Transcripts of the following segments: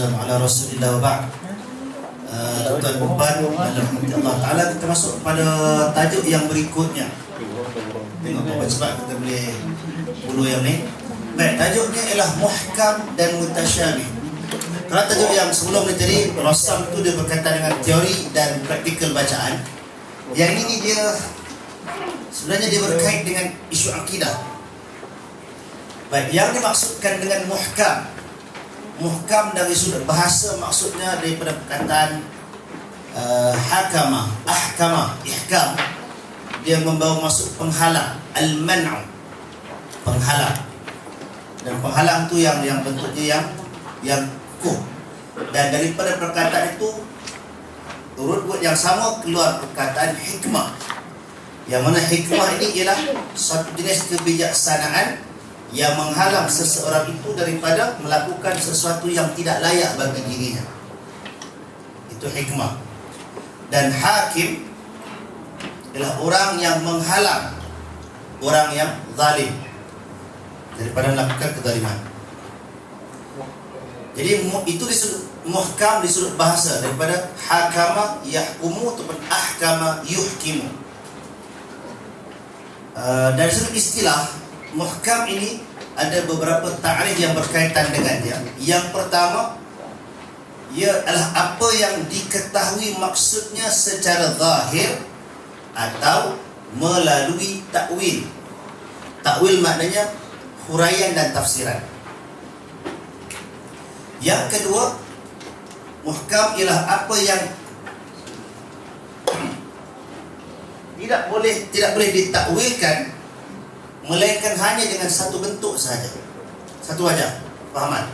wassalamu ala rasulillah wa ba'd. Tuan-tuan dan puan, Allah Ta'ala, kita masuk pada tajuk yang berikutnya. Tengok berapa cepat kita boleh bulu yang ni. Baik, tajuknya ialah muhkam dan mutasyabih. Kalau tajuk yang sebelum ni tadi, Rasam tu dia berkaitan dengan teori dan praktikal bacaan. Yang ini dia sebenarnya dia berkait dengan isu akidah. Baik, yang dimaksudkan dengan muhkam, muhkam dari sudut bahasa maksudnya daripada perkataan hakama, ahkama, ihkam. Dia membawa masuk penghalang, al-man'u, penghalang. Dan penghalang tu yang bentuknya yang kukuh. Dan daripada perkataan itu turut buat yang sama keluar perkataan hikmah. Yang mana hikmah ini ialah suatu jenis kebijaksanaan yang menghalang seseorang itu daripada melakukan sesuatu yang tidak layak bagi dirinya. Itu hikmah. Dan hakim ialah orang yang menghalang orang yang zalim daripada melakukan kezaliman. Jadi itu disebut muhkam di sudut bahasa, daripada hakama yahkumu ataupun ahkama yuhkimu. Dari sudut istilah, muhkam ini ada beberapa ta'rif yang berkaitan dengannya. Yang pertama, ia adalah apa yang diketahui maksudnya secara zahir atau melalui takwil. Takwil maknanya huraian dan tafsiran. Yang kedua, muhkam ialah apa yang tidak boleh ditakwilkan, melainkan hanya dengan satu bentuk sahaja, satu wajah fahaman.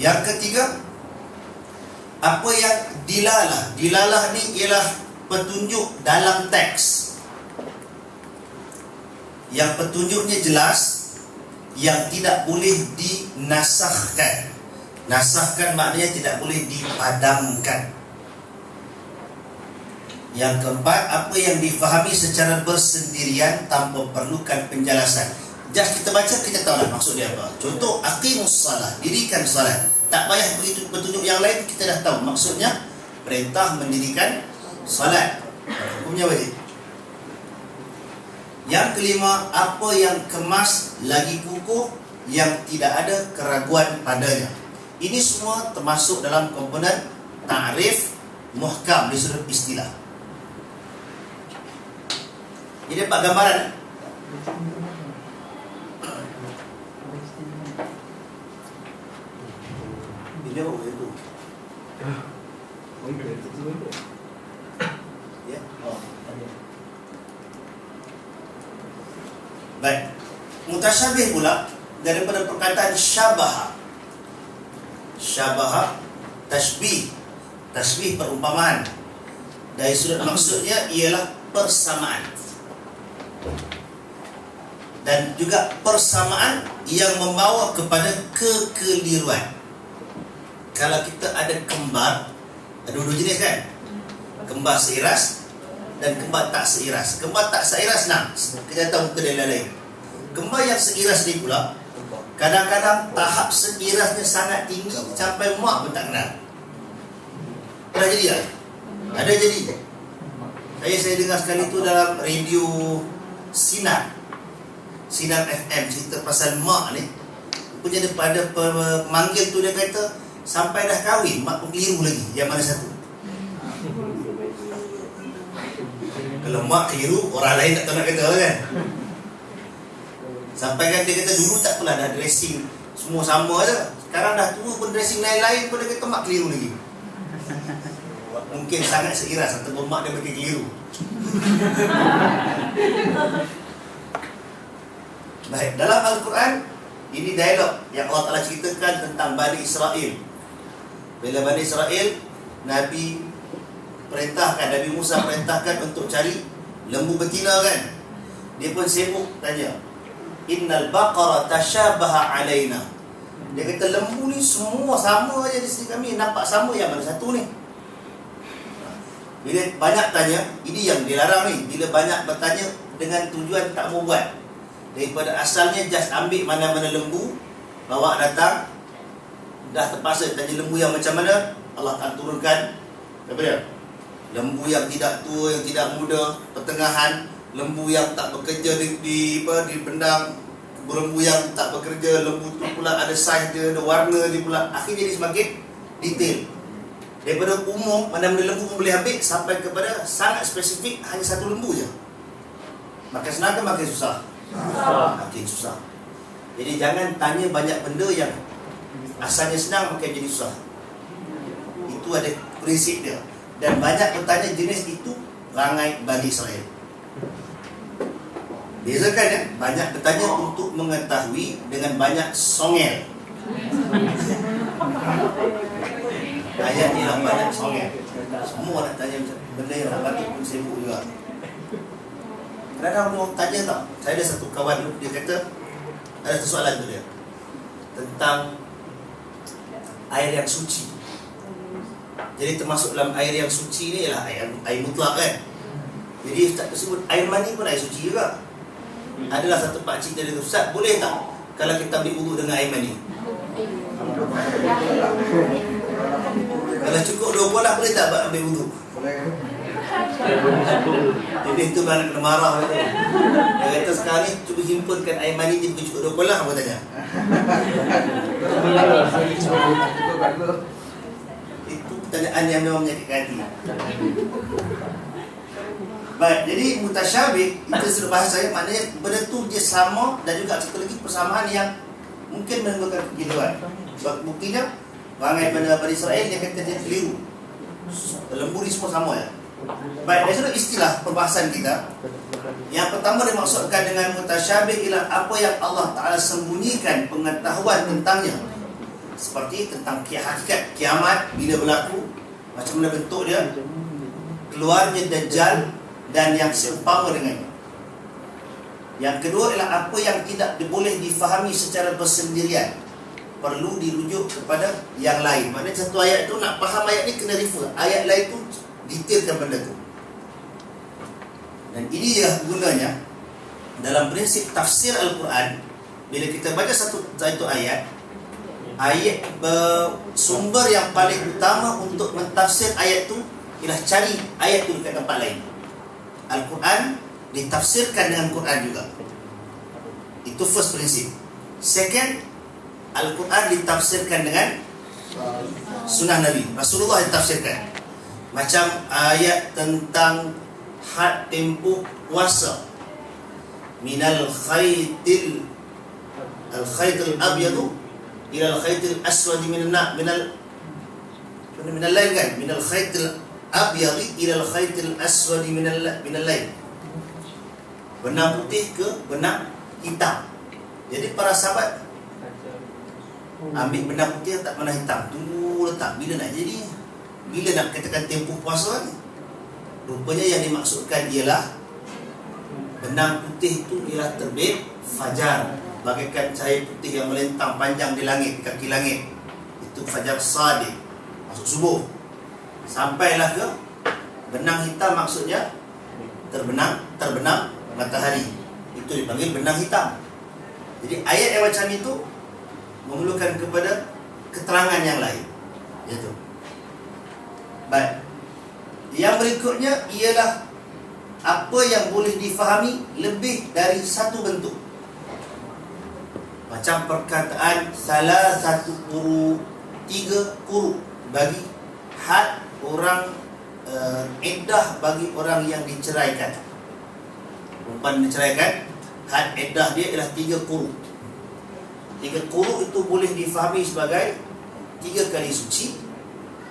Yang ketiga, apa yang dilalah. Dilalah ni ialah petunjuk dalam teks, yang petunjuknya jelas, yang tidak boleh dinasahkan. Nasahkan maknanya tidak boleh dipadamkan. Yang keempat, apa yang difahami secara bersendirian tanpa perlukan penjelasan. Just kita baca, kita tahu lah maksud dia apa. Contoh, aqimus salat, dirikan salat. Tak payah begitu petunjuk yang lain, kita dah tahu maksudnya perintah mendirikan salat. Hukumnya wajib. Yang kelima, apa yang kemas lagi kukuh, yang tidak ada keraguan padanya. Ini semua termasuk dalam komponen ta'rif muhkam di sudut istilah. Jadi dapat gambaran. Ini apa itu? Ya. Baik. Mutasyabih pula daripada perkataan syabaha. Syabaha, tashbih. Tashbih perumpamaan. Dari sudut maksudnya ialah persamaan. Dan juga persamaan yang membawa kepada kekeliruan. Kalau kita ada kembar, ada dua jenis kan? Kembar seiras dan kembar tak seiras. Kembar tak seiras, kita tahu muka dia lain. Kembar yang seiras ni pula, kadang-kadang tahap seirasnya sangat tinggi sampai mak pun tak kenal. Pernah jadi tak? Ada jadi. Saya dengar sekali tu dalam radio Sinar FM, cerita pasal mak ni. Punya daripada pemanggil tu, dia kata sampai dah kahwin mak pun keliru lagi yang mana satu. Kalau mak keliru, orang lain tak tahu nak kata kan. Sampai kan dia kata dulu tak apalah, dah dressing semua sama je. Sekarang dah tua pun dressing lain-lain pun dia kata mak keliru lagi. Mungkin sangat seiras ataupun mak dia bagi keliru. Baik, dalam Al-Quran ini dialog yang Allah Ta'ala ceritakan tentang Bani Israel. Bila Bani Israel, Nabi Musa perintahkan untuk cari lembu betina kan. Dia pun sibuk tanya, innal baqara tashabaha alaina. Dia kata lembu ni semua sama aja di sini kami, nampak sama, yang mana satu ni? Bila banyak tanya, ini yang dilarang ni. Bila banyak bertanya dengan tujuan tak mau buat, daripada asalnya just ambil mana-mana lembu, bawa datang, dah terpaksa tanya lembu yang macam mana, Allah akan turunkan daripada lembu yang tidak tua, yang tidak muda, pertengahan, lembu yang tak bekerja di pendang, lembu yang tak bekerja, lembu tu pula ada saiz dia, ada warna dia pula, akhirnya jadi semakin detail. Daripada umum, mana-mana lembu pun boleh ambil, sampai kepada sangat spesifik, hanya satu lembu je. Makin senang ke makin susah? Makin susah. Jadi jangan tanya banyak benda yang asalnya senang makin jadi susah. Itu ada prinsip dia. Dan banyak bertanya jenis itu rangai Bani Israel. Bezakan ya, banyak bertanya untuk mengetahui dengan banyak songel. Ayat ni lah banyak songel. Semua nak tanya benda yang tak patut pun sibuk juga. Kadang-kadang orang tanya tak, saya ada satu kawan dulu, dia kata ada satu soalan tu dia tentang air yang suci. Jadi termasuk dalam air yang suci ni ialah air mutlak kan. Jadi Ustaz tersebut, air mani pun air suci juga. Adalah satu pakcik dia kata, Ustaz boleh tak kalau kita ambil wudu dengan air mani? Kalau cukup 2 bola boleh tak ambil wudu? Jadi itu mana kena marah tu. Dia kata sekarang ni cuba himpunkan air mani dia cukup 2 bola, apa tanya? Itu pertanyaan yang memang menyakitkan hati. Baik, jadi mutasyabih itu sudah bahasa saya, maknanya benda tu dia sama dan juga satu lagi persamaan yang mungkin menimbulkan kekeliruan. Sebab buktinya rangai pada Bani Israel dia kata dia keliru. Lembu ni semua sama ya. Baik, dari sudut istilah perbahasan kita, yang pertama dimaksudkan dengan mutasyabih ialah apa yang Allah Ta'ala sembunyikan pengetahuan tentangnya, seperti tentang hakikat kiamat bila berlaku, macam mana bentuk dia, keluarnya Dajjal dan yang seumpama dengannya. Yang kedua ialah apa yang tidak boleh difahami secara bersendirian, perlu dirujuk kepada yang lain. Maknanya satu ayat tu nak faham ayat ni kena refer ayat lain tu, detailkan benda tu. Dan ini je gunanya dalam prinsip tafsir Al-Quran. Bila kita baca satu ayat, sumber yang paling utama untuk mentafsir ayat tu ialah cari ayat tu dekat tempat lain. Al-Quran ditafsirkan dengan Quran juga. Itu first prinsip. Second, Al-Quran ditafsirkan dengan sunnah Nabi, Rasulullah ditafsirkan. Macam ayat tentang had tempoh puasa, minal khaytil abyadu ila al khaytil aswad minal lail kan, minal khaytil abyadi ila al khaytil aswad minal lail, benang putih ke benang hitam. Jadi para sahabat ambil benang putih tak benang hitam, tunggu letak bila nak jadi, bila nak katakan tempoh puasa ni. Rupanya yang dimaksudkan ialah benang putih itu ialah terbit fajar, bagaikan cahaya putih yang melentang panjang di langit, di kaki langit. Itu fajar sadiq, masuk subuh. Sampailah ke benang hitam, maksudnya terbenam matahari. Itu dipanggil benang hitam. Jadi ayat yang macam itu memerlukan kepada keterangan yang lain. Itu. Baik. Yang berikutnya ialah apa yang boleh difahami lebih dari satu bentuk. Macam perkataan salah satu quru, 3 quru bagi had orang, iddah bagi orang yang diceraikan. Perempuan diceraikan, had iddah dia ialah 3 quru. 3 quru itu boleh difahami sebagai 3 kali suci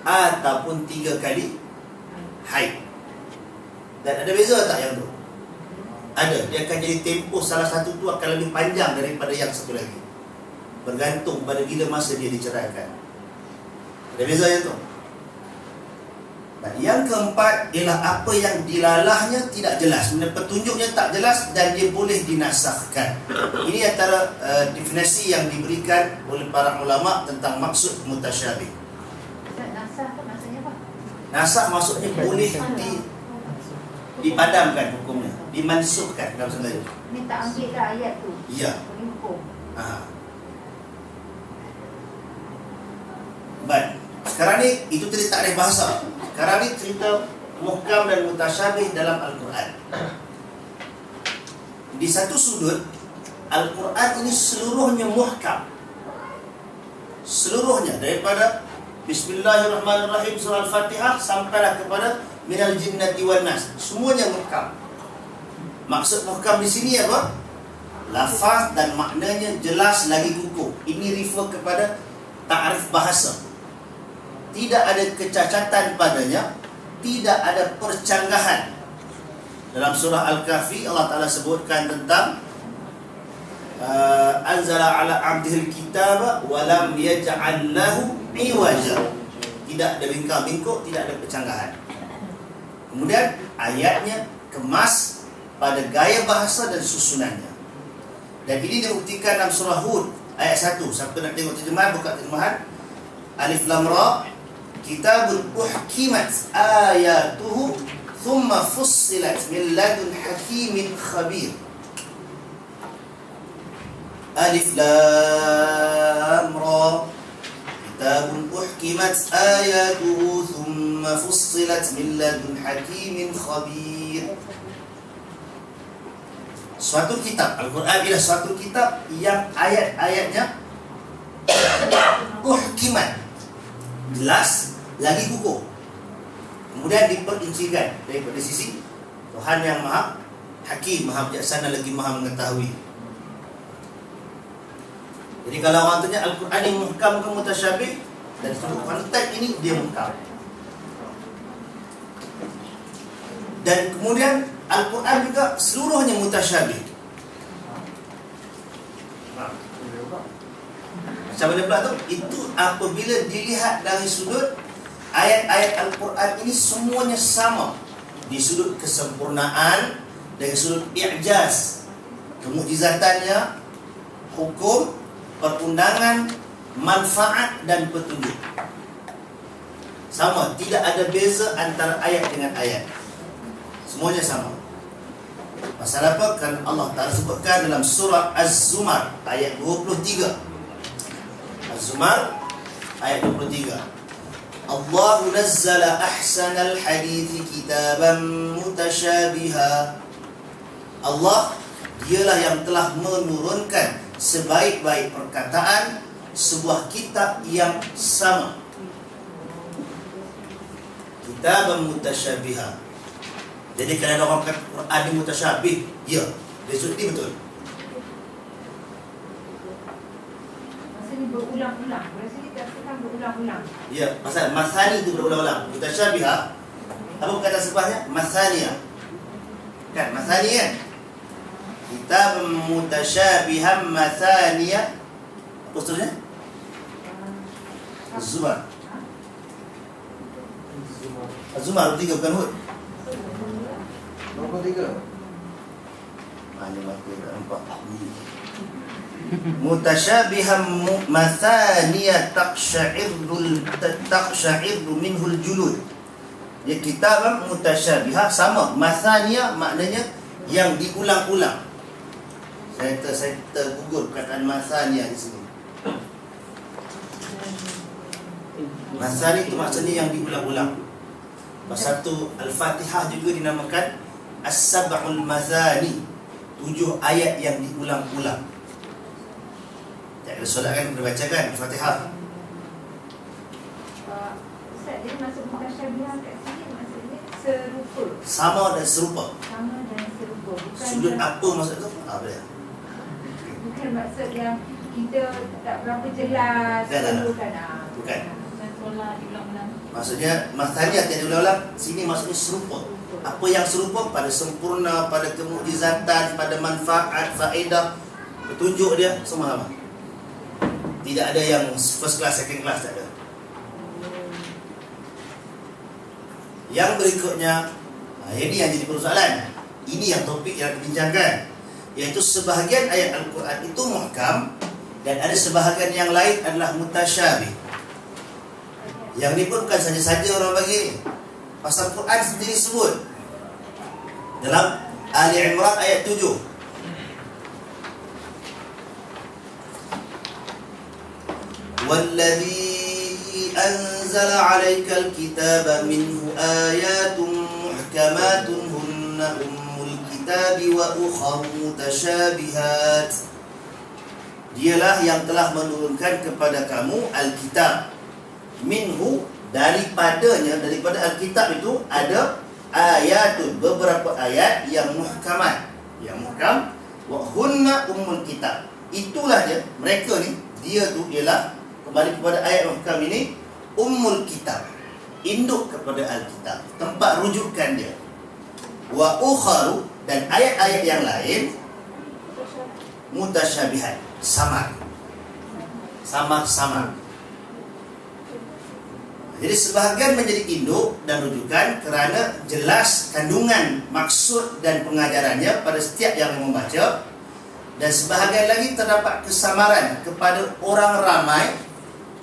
ataupun 3 kali haid. Dan ada beza tak yang tu? Ada. Dia akan jadi tempoh salah satu tu akan lebih panjang daripada yang satu lagi, bergantung pada bila masa dia diceraikan. Ada beza yang tu. Dan yang keempat ialah apa yang dilalahnya tidak jelas, petunjuknya tak jelas dan dia boleh dinasahkan. Ini antara definisi yang diberikan oleh para ulama tentang maksud mutasyabih. Nasah tu maksudnya apa? Nasah maksudnya boleh dipadamkan hukumnya, dimansuhkan dalam bahasa Melayu. Ni tak ambil dah ayat tu. Ya. Hukum. Sekarang ni itu tadi takrif bahasa. Sekarang ni cerita muhkam dan mutasyabih dalam Al-Quran. Di satu sudut, Al-Quran ini seluruhnya muhkam. Seluruhnya daripada Bismillahirrahmanirrahim surah Al-Fatihah sampailah kepada minal jinnati wan nas. Semuanya muhkam. Maksud muhkam di sini apa? Lafaz dan maknanya jelas lagi kukuh. Ini refer kepada ta'rif bahasa. Tidak ada kecacatan padanya, tidak ada percanggahan. Dalam surah Al-Kahfi Allah Ta'ala sebutkan tentang anzala ala abdihil kitaba walam yaj'al lahu iwaja. Tidak ada bingkang-bingkuk, tidak ada percanggahan. Kemudian ayatnya kemas pada gaya bahasa dan susunannya. Dan ini dibuktikan dalam surah Hud ayat 1. Siapa nak tengok terjemahan, buka terjemahan. Alif Lam Ra, kitabun uhkimat ayatuhu thumma fussilat min ladun hakimin khabir. Alif Lam Ra, kitabun uhkimat ayatuhu thumma fussilat min ladun hakimin khabir. Suatu kitab, Al-Quran adalah suatu kitab yang ayat-ayatnya uhkimat, jelas lagi kukuh. Kemudian diperincikan daripada sisi Tuhan yang maha hakim, maha bijaksana lagi maha mengetahui. Jadi kalau orang tanya Al-Quran ini muhkam ke mutasyabih, dan seluruh konteks ini dia muhkam. Dan kemudian Al-Quran juga seluruhnya mutasyabih. Macam mana pula tu? Itu apabila dilihat dari sudut ayat-ayat Al-Quran ini semuanya sama. Di sudut kesempurnaan, dari sudut i'jaz, kemujizatannya, hukum, perundangan, manfaat dan petunjuk. Sama, tidak ada beza antara ayat dengan ayat. Semuanya sama. Pasal apa? Kan Allah Ta'ala sebutkan dalam surah Az-Zumar ayat 23. Az-Zumar ayat 23. Allahu nazzala ahsanal hadithi kitaban mutasyabiha. Allah dialah yang telah menurunkan sebaik-baik perkataan sebuah kitab yang sama. Kitaban mutasyabiha. Jadi kalau ada orang kata Quran ini mutasyabih, ya, dia suti betul. Maksudnya berulang-ulang. Berasa kita katakan berulang-ulang. Ya, pasal masani itu berulang-ulang. Mutasyabiha. Apa kata sebabnya? Masaniya. Kan, masani kan? Kitab mutasyabihan masaniya. Apa seterusnya? Az-Zumar. Az-Zumar 3 bukan Hud. Nombor 3. Mana aku tak nampak. Mutasyabihan mathaniya taqsha'irru minhul julud. Dia kitab mutasyabiha sama. Mathaniya maknanya yang diulang-ulang. Saya tergugur perkataan mathaniya di sini. Mathani itu maksudnya yang diulang-ulang. Pasal tu Al-Fatihah juga dinamakan As-Sab'ul Mathani, 7 ayat yang diulang-ulang. Tak ada solat kan, kena baca kan Al-Fatihah. Ustaz, jadi maksud mutasyabihan kat sini maksudnya serupa. Sama dan serupa. Sama dan serupa. Bukan Sudut apa maksud tu? Boleh. Bukan maksud yang kita tak berapa jelas. Bukan. Bukan. Maksudnya Mathaniya tiada ulang-ulang. Sini maksudnya serupa. Apa yang serupa pada sempurna, pada kemukjizatan, pada manfaat, faedah, petunjuk dia semua sama. Tidak ada yang first class, second class, tak ada. Yang berikutnya, ini yang jadi persoalan. Ini yang topik yang dibincangkan, iaitu sebahagian ayat Al-Quran itu muhkam dan ada sebahagian yang lain adalah mutasyabih. Yang ni pun bukan saja-saja orang bagi. Pasal Quran sendiri sebut dalam Ali Imran ayat 7. Walladhi أنزل عليك الكتاب منه آيات محكمات هن أم الكتاب وأخر متشابهات. Dialah yang telah menurunkan kepada kamu Alkitab. Minhu, daripada Alkitab itu ada ayatun, beberapa ayat yang muhkamat, yang muhkam. Wa hunna ummul kitab. Itulah dia, mereka ni, dia tu ialah, kembali kepada ayat muhkam ini, ummul kitab, induk kepada Alkitab, tempat rujukan dia. Wa ukharu, dan ayat-ayat yang lain mutasyabihat, samar. Jadi sebahagian menjadi induk dan rujukan kerana jelas kandungan, maksud dan pengajarannya pada setiap yang membaca, dan sebahagian lagi terdapat kesamaran kepada orang ramai,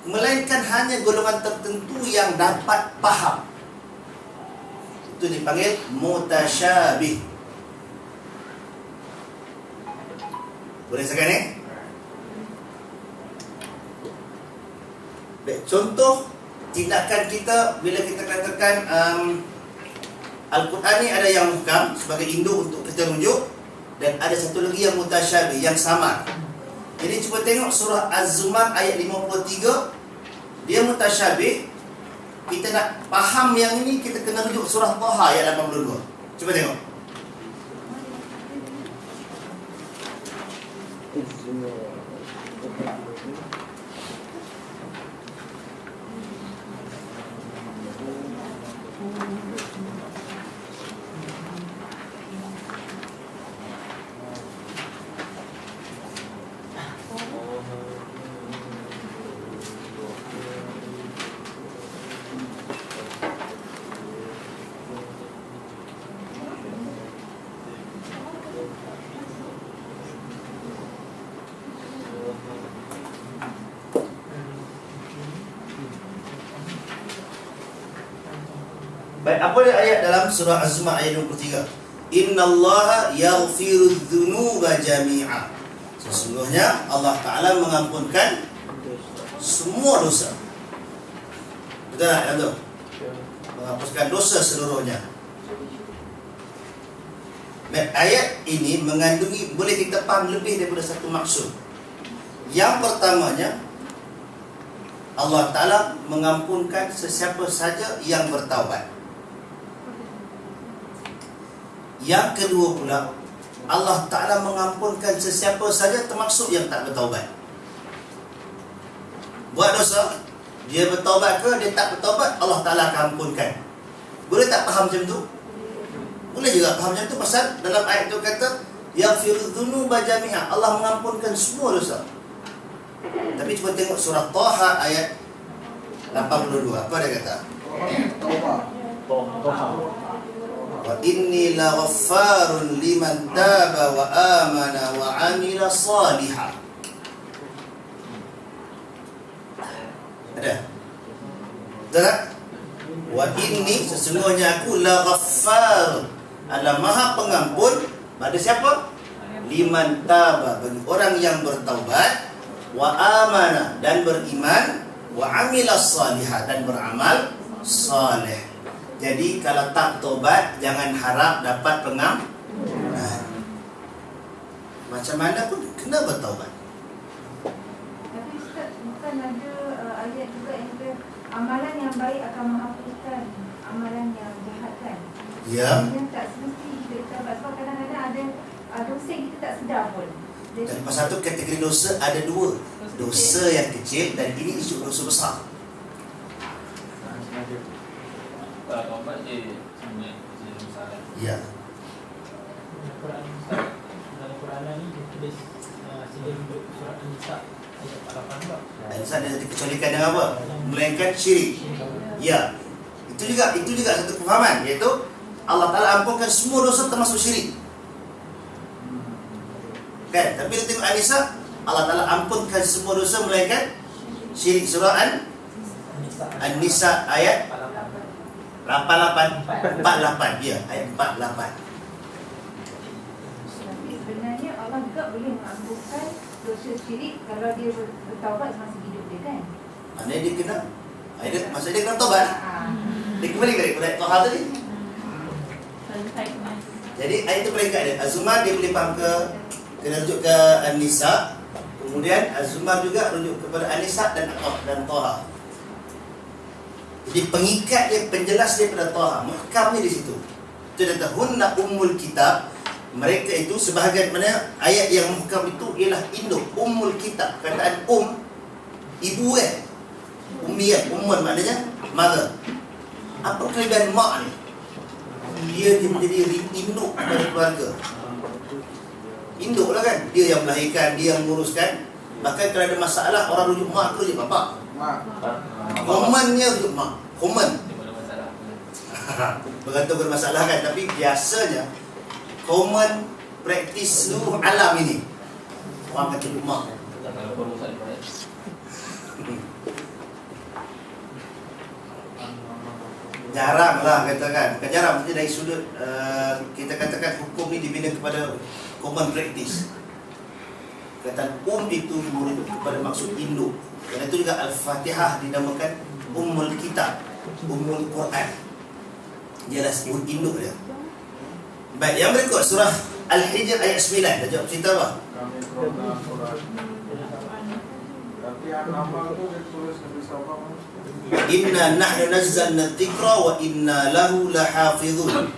melainkan hanya golongan tertentu yang dapat faham. Itu dipanggil mutasyabih. Boleh sekarang ni? Baik, contoh tindakan kita bila kita katakan Al-Quran ni ada yang muhkam sebagai induk untuk kita rujuk, dan ada satu lagi yang mutasyabih, yang samar. Jadi cuba tengok surah Az-Zumar ayat 53. Dia mutasyabih. Kita nak faham yang ini, kita kena rujuk surah Taha ayat 82. Cuba tengok. Baik, apa dia ayat dalam surah Az-Zumar ayat 23? Innallaha yaghfirudz dzunuba jami'a. Sesungguhnya Allah Ta'ala mengampunkan semua dosa. Betul tak? Betul. Menghapuskan dosa seluruhnya. Baik, ayat ini mengandungi, boleh kita faham lebih daripada satu maksud. Yang pertamanya, Allah Ta'ala mengampunkan sesiapa saja yang bertaubat. Yang kedua pula, Allah Ta'ala mengampunkan sesiapa saja, termasuk yang tak bertaubat. Buat dosa, dia bertaubat ke dia tak bertaubat, Allah Ta'ala akan ampunkan. Boleh tak faham macam tu? Boleh juga faham macam tu, pasal dalam ayat tu kata yaghfirudz dzunuba jami'a, Allah mengampunkan semua dosa. Tapi cuba tengok surah Taha ayat 82. Apa dia kata? Wa inni laghaffarun liman taba wa amana wa amila salihah. Ada? Betul tak? Wa inni, sesungguhnya aku laghaffar, adalah maha pengampun pada siapa? Liman taba, bagi orang yang bertaubat, wa amana, dan beriman, wa amila salihah, dan beramal saleh. Jadi kalau tak tobat, jangan harap dapat pengampunan. Macam mana pun kena bertaubat. Tapi Ustaz, bukan ada ayat juga yang kata amalan yang baik akan menghapuskan amalan yang jahat kan? Ya. Yang tak semesti kita bertaubat. Sebab kadang-kadang ada dosa yang kita tak sedar pun. Dan pasal tu kategori dosa ada dua. Dosa yang kecil dan ini isu dosa besar. Taubat je sebenarnya masalah. Ya. Dalam Quran ni dia tulis sila duduk surat An-Nisa ayat 48 tak? An-Nisa dia dikecualikan dengan apa? Melainkan syirik. Ya. Itu juga satu kefahaman, iaitu Allah Ta'ala ampunkan semua dosa termasuk syirik. Kan? Tapi kita tengok An-Nisa, Allah Ta'ala ampunkan semua dosa melainkan syirik. Surah An-Nisa ayat 48. Ya, ayat 48. Sebenarnya Allah juga boleh mengampunkan dosa syirik kalau dia bertaubat semasa hidup dia kan? Maknanya dia kena Dia maksud dia kena tobat. Dia kembali kepada Toha tadi. Jadi ayat itu peringkat dia. Az-Zumar dia boleh faham kena rujuk ke An-Nisa. Kemudian Az-Zumar juga rujuk kepada An-Nisa dan Toha. Jadi pengikat dia, penjelas dia pada Toha. Muhkam ni di situ. Itu kata hunna ummul kitab. Mereka itu sebahagian mana ayat yang muhkam itu ialah induk ummul kitab. Kataan ibu ummiyah, ummun maknanya mother. Apa kelebihan mak ni? Dia menjadi induk pada keluarga. Induk lah kan. Dia yang melahirkan, dia yang menguruskan. Bahkan kalau ada masalah, orang rujuk mak ke rujuk bapak? Komannya rujuk mak. Komen. Bergantung bermasalah kan. Tapi biasanya common practice seluruh alam ini orang kata rujuk mak. Jarang lah katakan. Bukan jarang, mesti dari sudut kita katakan hukum ni dibina kepada common practice. Kataan itu merujuk kepada maksud induk. Kerana itu juga Al-Fatihah dinamakan Ummul Kitab, Ummul Quran. Ialah sebut induk dia. Baik, yang berikut surah Al-Hijr ayat 9. Dah jawab cerita apa? Tapi yang nama tu dia tulis Nabi SAW. Inna nahnu nazzalna dzikra wa inna lahu lahafizun.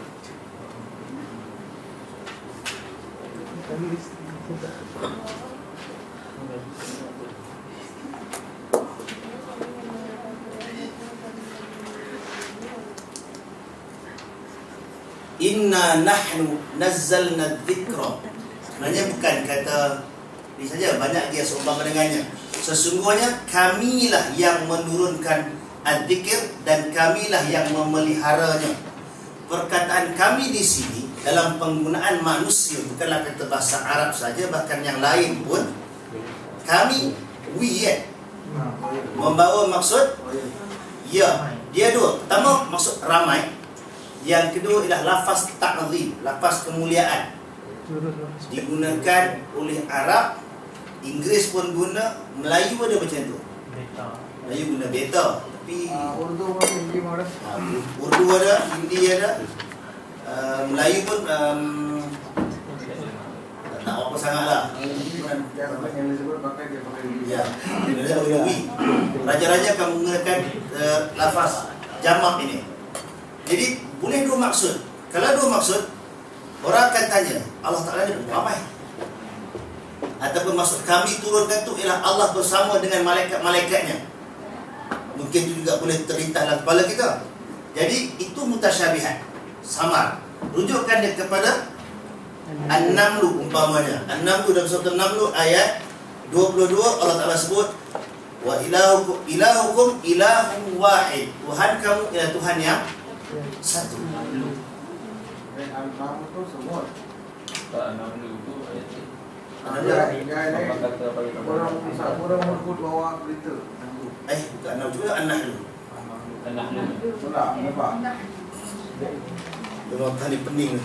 Inna nahnu nazzalna dzikra. Sebenarnya bukan kata ini saja, banyak dia seumpama mendengarnya. Sesungguhnya kamilah yang menurunkan az-zikir dan kamilah yang memeliharanya. Perkataan kami di sini dalam penggunaan manusia bukanlah kata bahasa Arab saja, bahkan yang lain pun kami, we, membawa maksud ya. Dia dua. Pertama maksud ramai. Yang kedua ialah lafaz ta'zim, lafaz kemuliaan. Digunakan oleh Arab, Inggeris pun guna, Melayu ada macam tu. Melayu guna beta. Tapi Urdu pun Hindi mana? Urdu ada, Hindi ada, Melayu pun tak apa sangat lah. Yang disebut pakai dia pakai Hindi. Ya, dia pakai wi. Raja-raja akan menggunakan lafaz jamak ini. Jadi boleh dua maksud. Kalau dua maksud, orang akan tanya, Allah Ta'ala ni ramai. Ataupun maksud kami turunkan tu ialah Allah bersama dengan malaikat-malaikatnya. Mungkin itu juga boleh terlintas dalam kepala kita. Jadi itu mutasyabihat, samar. Rujukkan dia kepada An-Namlu umpamanya. An-Namlu dalam surah An-Namlu ayat 22 Allah Ta'ala sebut wa ilahukum ilahun wahid. Tuhan kamu ialah Tuhan yang satu. Nama tu semua. Tak nak dulu ayat ni. Orang merebut bawa berita. Bukan An-Namlu juga An-Nahlu. Anak dulu. Betul nampak? Memang kali pening.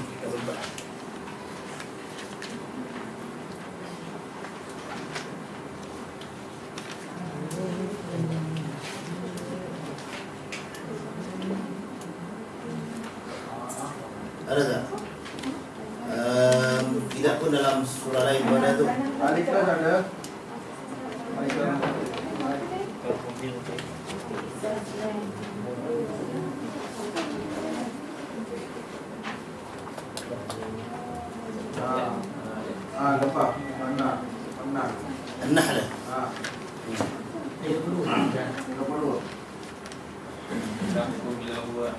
Ada tak? Tidak pun dalam surah lain pun ada tu. Al-Ikhlas ada. Al-Ikhlas. Lepas. Mana? An-Nahl. 30. Aku bila buat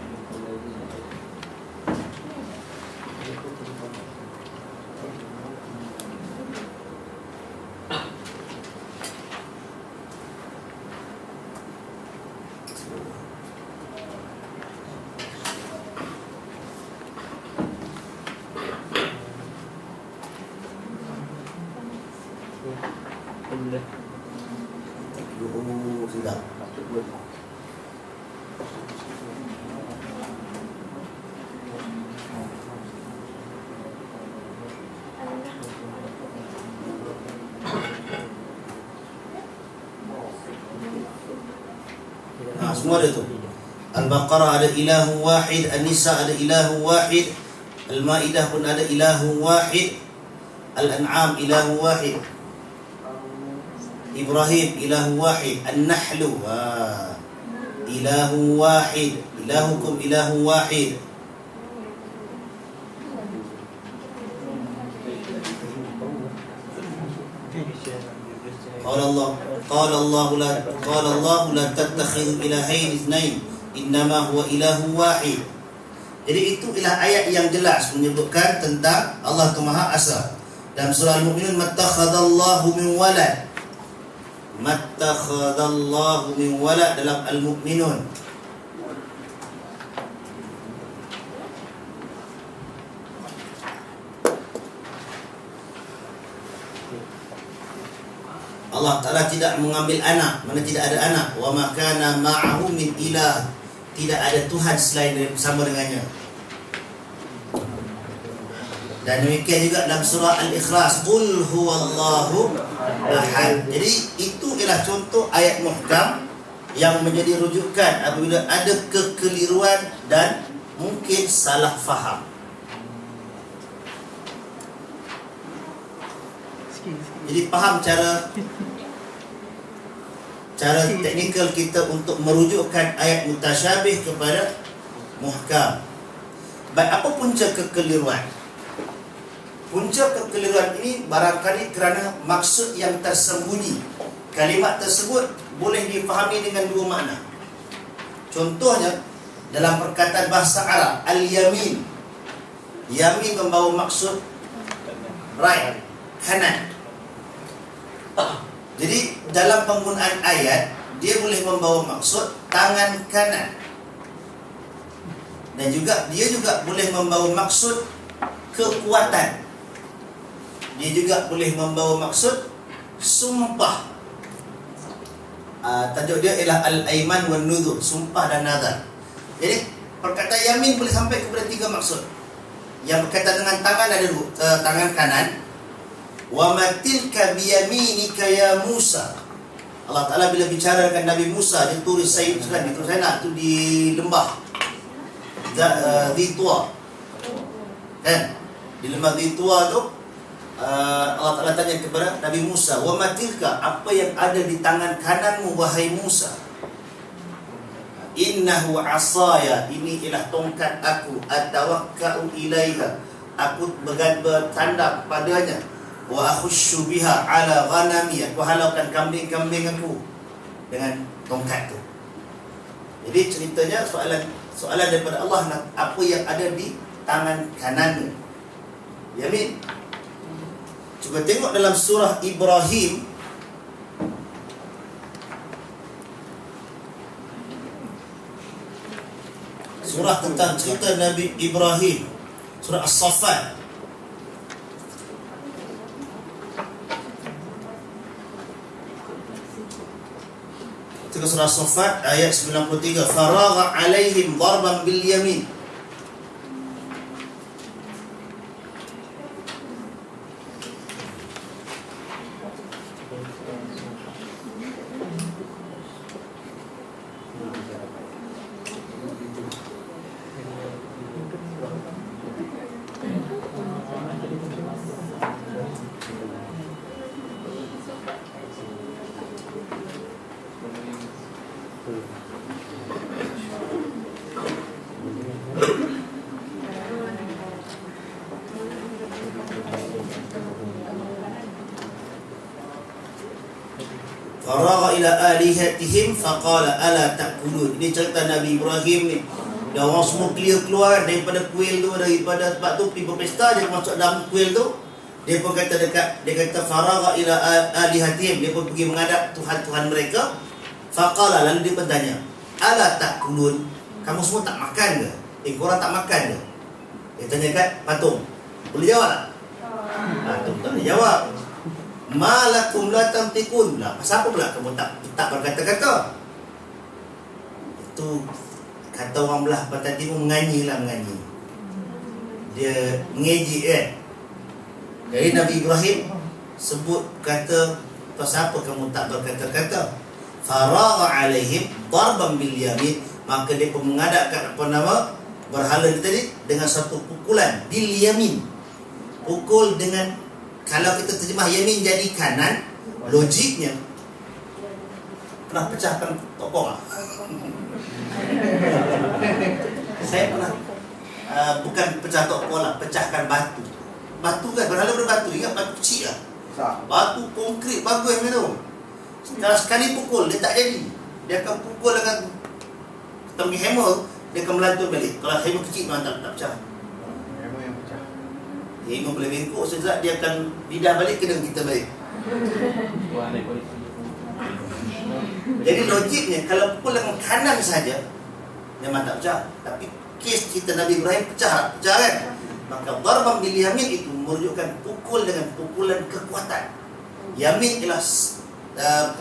Sudah. Semua ada tu. Al-Baqarah ada ilahu wahid, An-Nisa ada ilahu wahid, Al-Maidah pun ada ilahu wahid, Al-An'am ilahu wahid, Ibrahim ilahu wahid, An-Nahlu ilahu wahid, ilahukum ilahu wahid. Qala Allah la tattakhidhu ilahayn itsnain innama huwa ilahu wahid. Jadi itu ialah ayat yang jelas menyebutkan tentang Allah tu Maha Esa. Dalam surah Al-Mu'minun, mattakhadallahu min walad. Mattakhadallahu min walad dalam Al-Mu'minun. Allah Ta'ala tidak mengambil anak, mana tidak ada anak. Wa ma kana ma'ahu min ilah. Tidak ada Tuhan selain bersama dengannya. Dan demikian juga dalam surah Al-Ikhlas, Qul huwallahu ahad. Jadi itu ialah contoh ayat muhkam yang menjadi rujukan apabila ada kekeliruan dan mungkin salah faham. Jadi faham cara teknikal kita untuk merujukkan ayat mutasyabih kepada muhkam. Baik, apa punca kekeliruan? Punca kekeliruan ini barangkali kerana maksud yang tersembunyi. Kalimat tersebut boleh difahami dengan dua makna. Contohnya dalam perkataan bahasa Arab, al-yamin. Yamin membawa maksud right, kanan. Jadi dalam penggunaan ayat, dia boleh membawa maksud tangan kanan. Dan juga dia juga boleh membawa maksud kekuatan. Dia juga boleh membawa maksud sumpah. Tajuk dia ialah al-aiman wan nuzur, sumpah dan nazar. Jadi perkataan yamin boleh sampai kepada tiga maksud. Yang berkaitan dengan tangan ada dua, tangan kanan. Wa matilka biyaminika ya Musa. Allah Ta'ala bila bicara dengan Nabi Musa, dia tulis saya tu di lembah Dhitua. Kan? Di lembah Dhitua tu Allah Ta'ala tanya kepada Nabi Musa, wa matilka, apa yang ada di tangan kananmu wahai Musa? Innahu asaya, ini ialah tongkat aku, atawakka'u ilaiha, aku bertanda padanya. Wa akhushu biha ala ghanami, aku halaukan kambing-kambing aku dengan tongkat tu. Jadi ceritanya soalan daripada Allah, apa yang ada di tangan kananmu? Yamin. Cuba tengok dalam surah Ibrahim. Surah tentang cerita Nabi Ibrahim, surah As-Saffat. Surah As-Saffat ayat 93, faragha alaihim darban bil yamin. Faragha ila alihatihim faqala ala ta'kulun. Ini cerita Nabi Ibrahim ni. Dah orang semua keluar daripada kuil tu, daripada tempat tu pergi berpesta, dia masuk dalam kuil tu. Dia pun kata dia kata faragha ila alihatihim, dia pun pergi menghadap tuhan-tuhan mereka. Faqala, lalu dia bertanya, ala ta'kulun, kamu semua tak makan ke? Korang tak makan ke? Dia tanya kat patung. Boleh jawab tak? Patung tak boleh jawab. Malakum la tantiqun. Lah, pasal apa pula kamu tak berkata-kata? Itu kata orang belah Pantai Timur, menganyi. Dia mengejek kan. Jadi Nabi Ibrahim sebut kata, pasal apa kamu tak berkata-kata? faragha alaihim darban bil yamin, maka dia pun mengadakan berhala ni tadi dengan satu pukulan bil yamin. Pukul dengan, kalau kita terjemah yamin jadi kanan, logiknya pernah pecahkan tokong lah. Saya pernah bukan pecah tokong lah, pecahkan batu. Batu kan, berhala berbatu, ingat batu kecil lah. Batu konkrit bagus macam tu. Kalau sekali pukul dia tak jadi, dia akan pukul dengan tonggi hammer, dia akan melantun balik. Kalau hammer kecil memang tak pecah. Memang yang pecah. Hammer boleh bengkok sekejap, dia akan lidah balik, kena kita balik. Tuan naik polis. Jadi logiknya kalau pukul dengan kanan saja memang tak pecah. Tapi kes cerita Nabi Ibrahim pecah kan? Maka darban bil yamin itu merujukkan pukul dengan pukulan kekuatan. Yamin ialah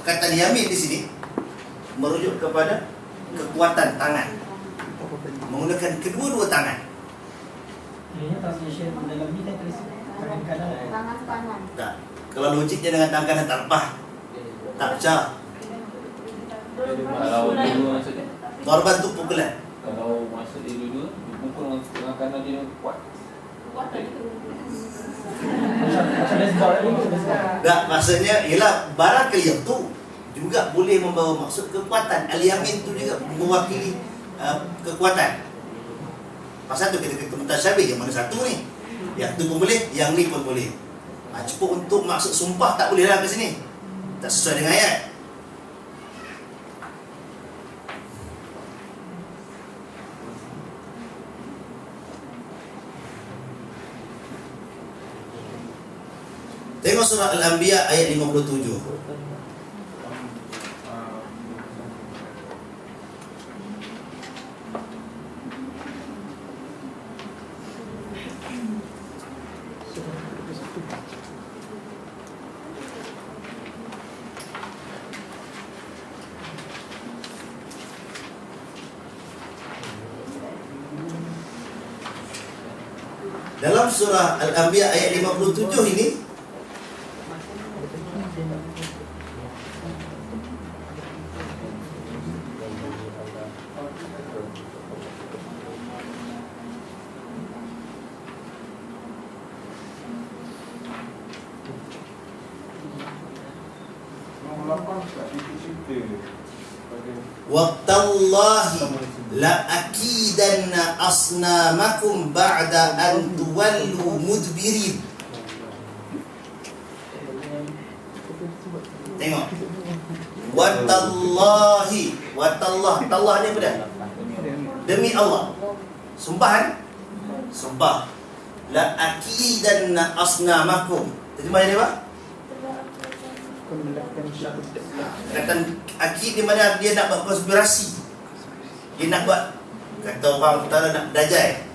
perkataan yamin di sini merujuk kepada kekuatan tangan, menggunakan kedua-dua tangan. Ini translation dalam ni kan tulis tangan kanan. Tangan kanan. Tak. Kalau logiknya dengan tangan kanan tak lepas, tak pecah. Kalau dua maksudnya, Darban tu pukulan. kalau maksud dia dua, dia pukul dengan kanan dia kuat. Macam baseball ni, baseball. Tak, maksudnya ialah barangkali yang tu juga boleh membawa maksud kekuatan. Al-yamin tu juga mewakili kekuatan. Pasal tu kita kata mutasyabih, yang mana satu ni? Yang tu pun boleh, yang ni pun boleh. Cukup untuk maksud sumpah tak boleh lah ke sini. Tak sesuai dengan ayat. Tengok surah Al-Anbiya ayat 57. Dalam surah Al-Anbiya ayat 57 ini, Wattallahi la akidanna asnamakum ba'da an tuwallu mudbirin. Tengok. Wattallahi, tallah ni apa dah? Demi Allah. Sumpah kan? Sumpah. La akidanna asnamakum. Terjemah dia apa? Kata akid di mana dia nak buat konspirasi. Dia nak buat, kata orang utara, nak berdajai.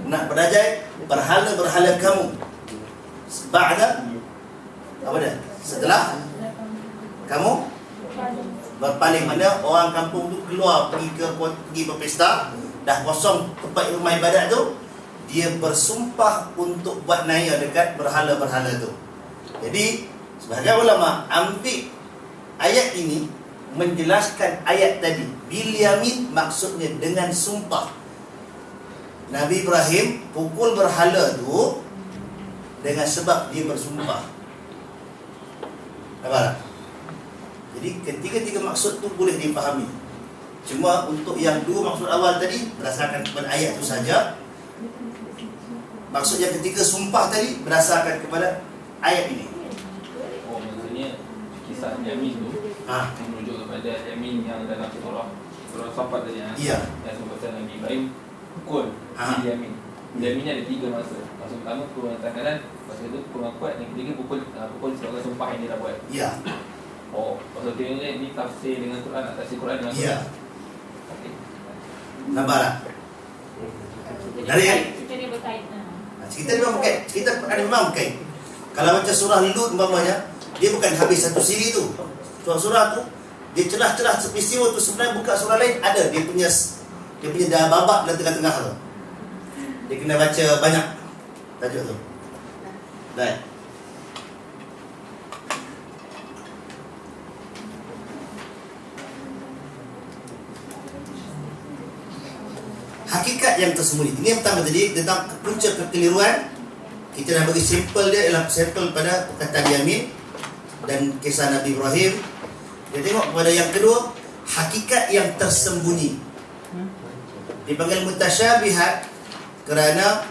Nak berdajai berhala-berhala kamu. Ba'da apa dah? Setelah kamu berpaling, mana orang kampung tu keluar pergi berpesta, dah kosong tempat rumah ibadat tu, dia bersumpah untuk buat naya dekat berhala-berhala tu. Jadi sebahagian ulama ambil ayat ini menjelaskan ayat tadi. Bil yamin maksudnya dengan sumpah. Nabi Ibrahim pukul berhala tu dengan sebab dia bersumpah. Nampak? Jadi ketiga-tiga maksud tu boleh dipahami. Cuma untuk yang dua maksud awal tadi berdasarkan kepada ayat tu saja. Maksud yang ketiga sumpah tadi berdasarkan kepada ayat ini. Oh, maksudnya kisah Yamin tu merujuk kepada Yamin yang dalam surah Safat tadi. Iya. Yang sebut pasal Nabi Ibrahim pukul Yamin. Yamin ni ada tiga maksud. Maksud pertama pukul dengan tangan kanan, maksud itu pukul dengan kuat, yang ketiga pukul sebagai sumpah yang dia dah buat. Iya. Oh, maksud dia ni tafsir dengan Quran, tafsir Quran dengan Iya. Okey. Nampak tak? Dari Cerita dia berkaitan. cerita dia memang berkait. Cerita ada memang berkait. Kalau macam surah Lut umpamanya, dia bukan habis satu siri tu. Surah tu dia celah-celah peristiwa tu, sebenarnya buka surah lain ada dia punya dah babak dalam tengah-tengah tu. Dia kena baca banyak tajuk tu. Baik. hakikat yang tersembunyi. Ini yang pertama tadi tentang punca kekeliruan. Kita dah bagi sampel dia, ialah sampel pada perkataan Yamin dan kisah Nabi Ibrahim. Kita tengok pada yang kedua, hakikat yang tersembunyi. Dipanggil mutasyabihat kerana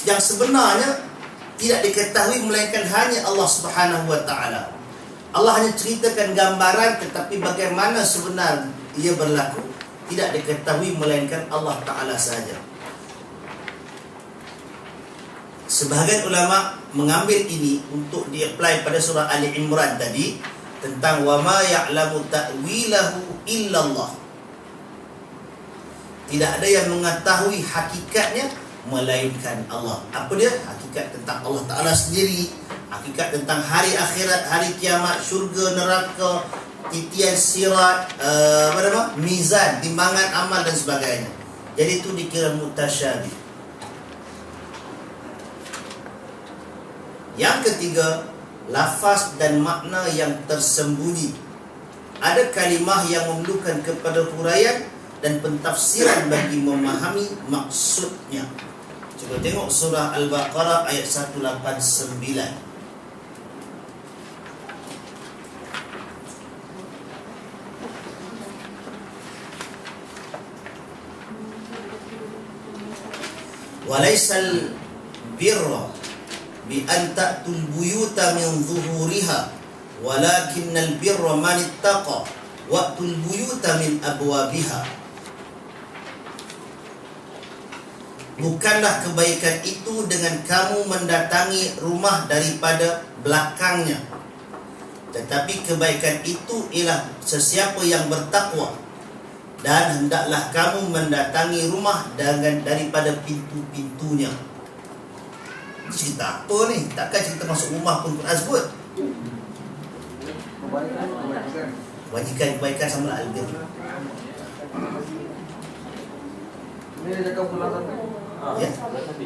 yang sebenarnya tidak diketahui melainkan hanya Allah Subhanahu wa taala. Allah hanya ceritakan gambaran, tetapi bagaimana sebenar ia berlaku tidak diketahui melainkan Allah taala sahaja. Sebahagian ulama mengambil ini untuk di-apply pada surah Ali Imran tadi tentang wa ma ya'lamu ta'wilahu illallah. Tidak ada yang mengetahui hakikatnya melainkan Allah. Apa dia? Hakikat tentang Allah Ta'ala sendiri, hakikat tentang hari akhirat, hari kiamat, syurga, neraka, titian sirat, mizan, timbangan amal dan sebagainya. Jadi itu dikira mutasyabih. Yang ketiga, lafaz dan makna yang tersembunyi. Ada kalimah yang memerlukan kepada huraian dan pentafsiran bagi memahami maksudnya. Cuba tengok surah Al-Baqarah ayat 189. Walaisal birra bi an ta'tul buyuta min zuhuriha walakinnal birra man ittaqa wa'tul buyuta min abwabiha. Bukanlah kebaikan itu dengan kamu mendatangi rumah daripada belakangnya, tetapi kebaikan itu ialah sesiapa yang bertakwa, dan hendaklah kamu mendatangi rumah daripada pintu-pintunya. Cerita apa ni? Takkan cerita masuk rumah pun Quran sebut. Kebajikan sama lah al-bir. Ini dia cakap bulan sabit. Ya.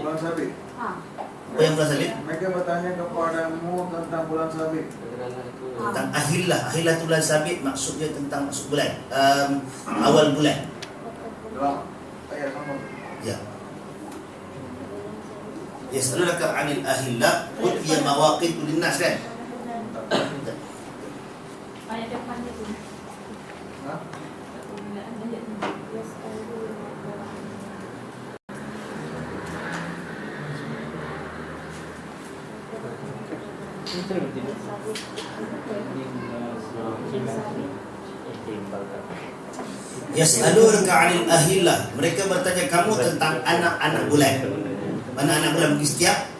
Bulan sabit. Apa yang bulan sabit? Mereka bertanya kepadamu tentang bulan sabit. Tentang ahillah. Ahillah tu bulan sabit, maksudnya tentang masuk bulan, awal bulan. Dalam ayat sama. Ya. Yas'alunaka 'anil ahillah qul hiya mawaqitu lin-nas, kan? Ayat depan itu. Hah? Yas'alunaka 'anil ahillah. Mereka bertanya kamu tentang anak-anak bulan. Mana anak bulan bagi setiap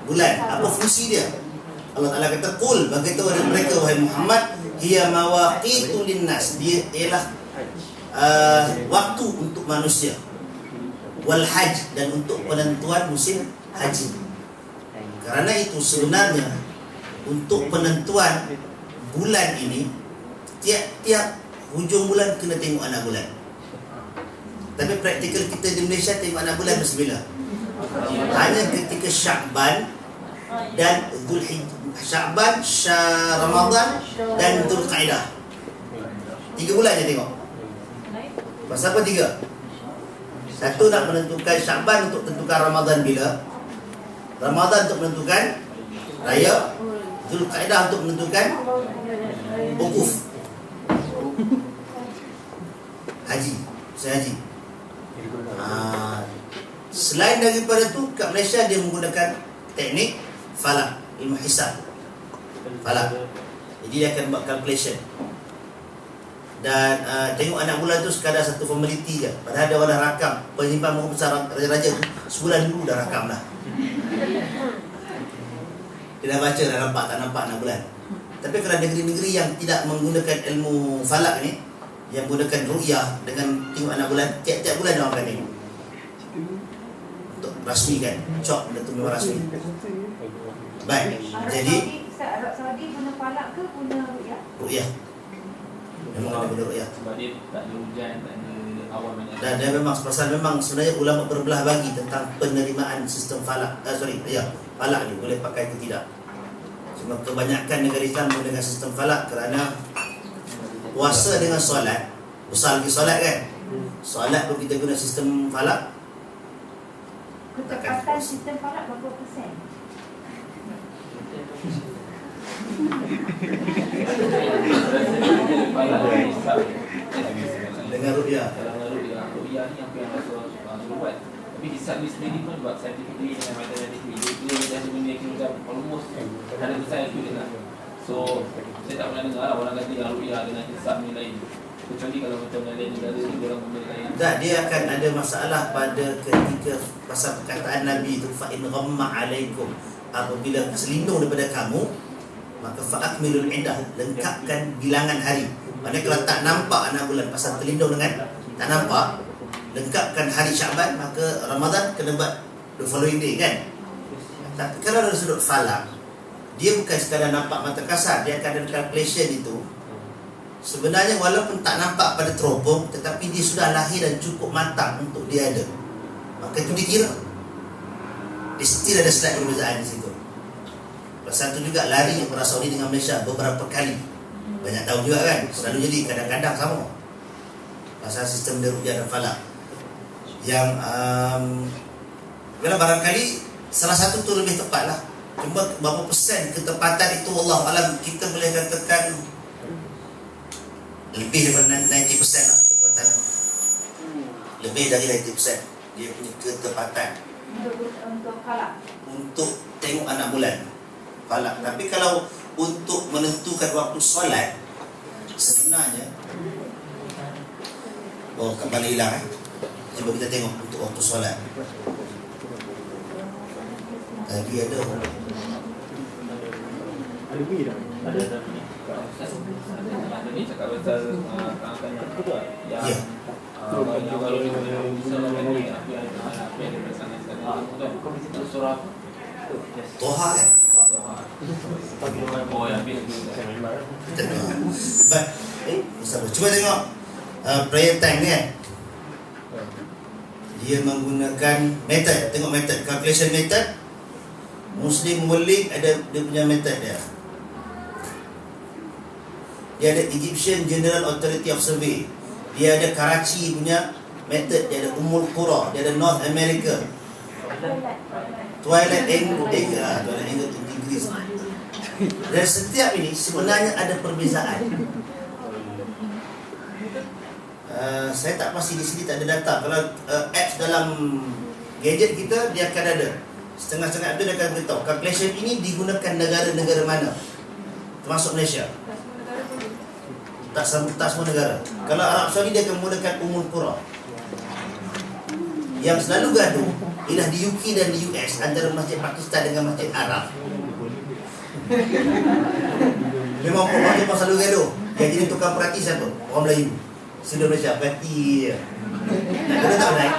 bulan? Apa fungsi dia? Allah Ta'ala kata, qul, beritahu kepada mereka wahai Muhammad, hiya mawaqitu linnas. Dia ialah waktu untuk manusia. Wal hajj, dan untuk penentuan musim haji. Kerana itu sebenarnya untuk penentuan bulan ini, tiap-tiap hujung bulan kena tengok anak bulan. Tapi praktikal kita di Malaysia tengok anak bulan masa bila? Hanya ketika Sya'ban dan Zulhijjah. Sya'ban, Ramadan dan Dzulqa'dah. 3 bulan je tengok. Pasal apa 3? Satu nak menentukan Sya'ban untuk tentukan Ramadan bila, Ramadan untuk menentukan raya, Dzulqa'dah untuk menentukan wukuf, haji, usaha haji. Selain daripada tu, kat Malaysia dia menggunakan teknik falak, ilmu hisab falak. Jadi dia akan buat calculation. Dan tengok anak bulan tu sekadar satu formality je. Padahal dia dah rakam. Penyimpan muka besar raja-raja tu sebulan dulu dah rakam dah. Dia dah baca, dah nampak tak nampak anak bulan. Tapi kalau negeri-negeri yang tidak menggunakan ilmu falak ni, yang menggunakan ru'yah dengan tengok anak bulan, tiap-tiap bulan dia akan tengok. Untuk rasmi kan, cok benda tu memang rasmi. Baik, jadi Arab Saudi guna falak ke guna ru'yah? ru'yah. Memang ada benda ru'yah. Sebab dia tak ada hujan, tak ada awan banyak. Dan dia memang sebenarnya ulama berbelah bagi tentang penerimaan sistem falak. Falak ni boleh pakai ke tidak. Cuma kebanyakan negara Islam menggunakan sistem falak kerana puasa dengan solat Besar lagi solat kan. Solat pun kita guna sistem falak. Ketepatan sistem falak berapa persen? Dengan rupiah. Kalau rupiah ni apa yang Rasul buat. Tapi hisab ni sendiri pun buat scientifically dengan mathematically. Dia ada benda yang macam almost ada besar itu dia nak. So saya tak pernah dengar orang kata yang rupiah dengan hisab ni lain. Kecuali kalau macam lain negara ni orang benda lain. Tak, dia akan ada masalah pada ketika pasal perkataan Nabi itu fa in ghamma alaikum, apabila selindung daripada kamu, maka fa'akmilul iddah, lengkapkan bilangan hari. Maknanya kalau tak nampak 6 bulan pasal terlindung dengan tak nampak, lengkapkan hari Syaban, maka Ramadan kena buat the following day kan. Tapi kalau dari sudut falak, dia bukan sekadar nampak mata kasar, dia akan ada calculation itu. Sebenarnya walaupun tak nampak pada teropong, tetapi dia sudah lahir dan cukup matang untuk dia ada. Maka itu dikira. Dia still ada slight perbezaan di situ. Pasal itu juga lari orang Saudi dengan Malaysia beberapa kali. Banyak tahu juga kan, selalu jadi kadang-kadang sama. Pasal sistem rupiah dan falak. Yang barangkali salah satu tu lebih tepat lah. Cuma berapa persen ketepatan itu Allah alam, kita boleh katakan lebih daripada 90% lah ketepatan. Lebih dari 90% dia punya ketepatan Untuk falak. untuk tengok anak bulan falak. Tapi kalau untuk menentukan waktu solat, sebenarnya kembali hilang Cuba kita tengok untuk waktu solat. Tadi ada Ini cakap pasal kawan-kawan yang ya. kalau kita bisa melakukan apa yang dipersangan sekarang, surah Toha kan? oh yang bila Kita tengok. Cuba tengok prayer time ni kan. Dia menggunakan method. Tengok method, calculation method. Muslim World ada dia punya method dia. Dia ada Egyptian General Authority of Survey. Dia ada Karachi punya method. Dia ada Ummul Qura. Dia ada North America, Twilight Angle to Inggris. Dan setiap ini sebenarnya ada perbezaan. Saya tak pasti di sini tak ada data. Kalau apps dalam gadget kita, dia akan ada setengah-setengah itu dia akan beritahu calculation ini digunakan negara-negara mana, termasuk Malaysia. Tak semua negara. Kalau Arab Saudi dia akan menggunakan Ummul Qura. Yang selalu gaduh ialah di UK dan di US antara Masjid Pakistan dengan Masjid Arab. Memang orang selalu gaduh. Yang jadi tukang perhati siapa? Orang Melayu. Sudah Malaysia perhati je. Nak kena tak naik?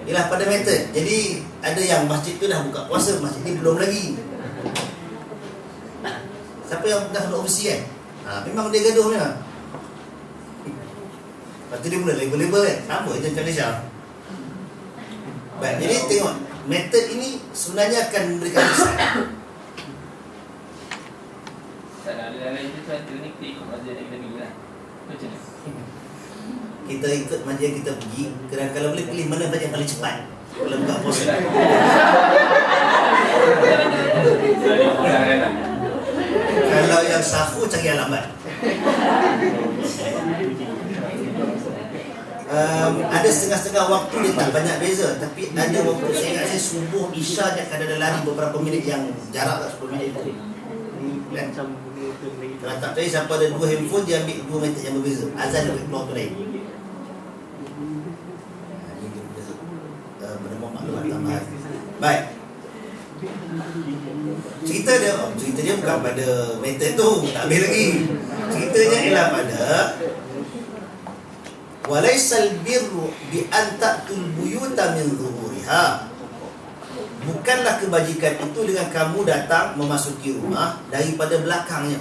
Ialah pada method. Jadi ada yang masjid tu dah buka puasa, masjid ni belum lagi. Siapa yang dah duduk overseas kan? Memang dia gaduh ni lah. Lepas tu dia mula label-label kan. Sama je macam Malaysia. Baik, jadi tengok method ini sebenarnya akan memberikan kesan. tak ada lain tu kan kita ikut mazhab yang kita pilih lah. Macam ni. Kita ikut majlis kita pergi. Kerana kalau boleh pilih mana baca yang paling cepat kalau buka puasa. Kalau yang sahur cari yang lambat. Ada setengah-setengah waktu dia tak banyak beza. Tapi ada waktu saya ingat saya subuh Isya dia akan ada lari beberapa minit yang jarak tak 10 minit pun. Kan? Kalau tak tahu siapa ada 2 handphone dia ambil 2 metode yang berbeza. Azan dia keluar tu lain. Menemu maklumat tambahan. Baik. Cerita dia bukan pada metode tu, tak habis lagi. Ceritanya ialah pada walaisal birru bi an ta'tul buyuta min zuhuriha. Bukanlah kebajikan itu dengan kamu datang memasuki rumah daripada belakangnya.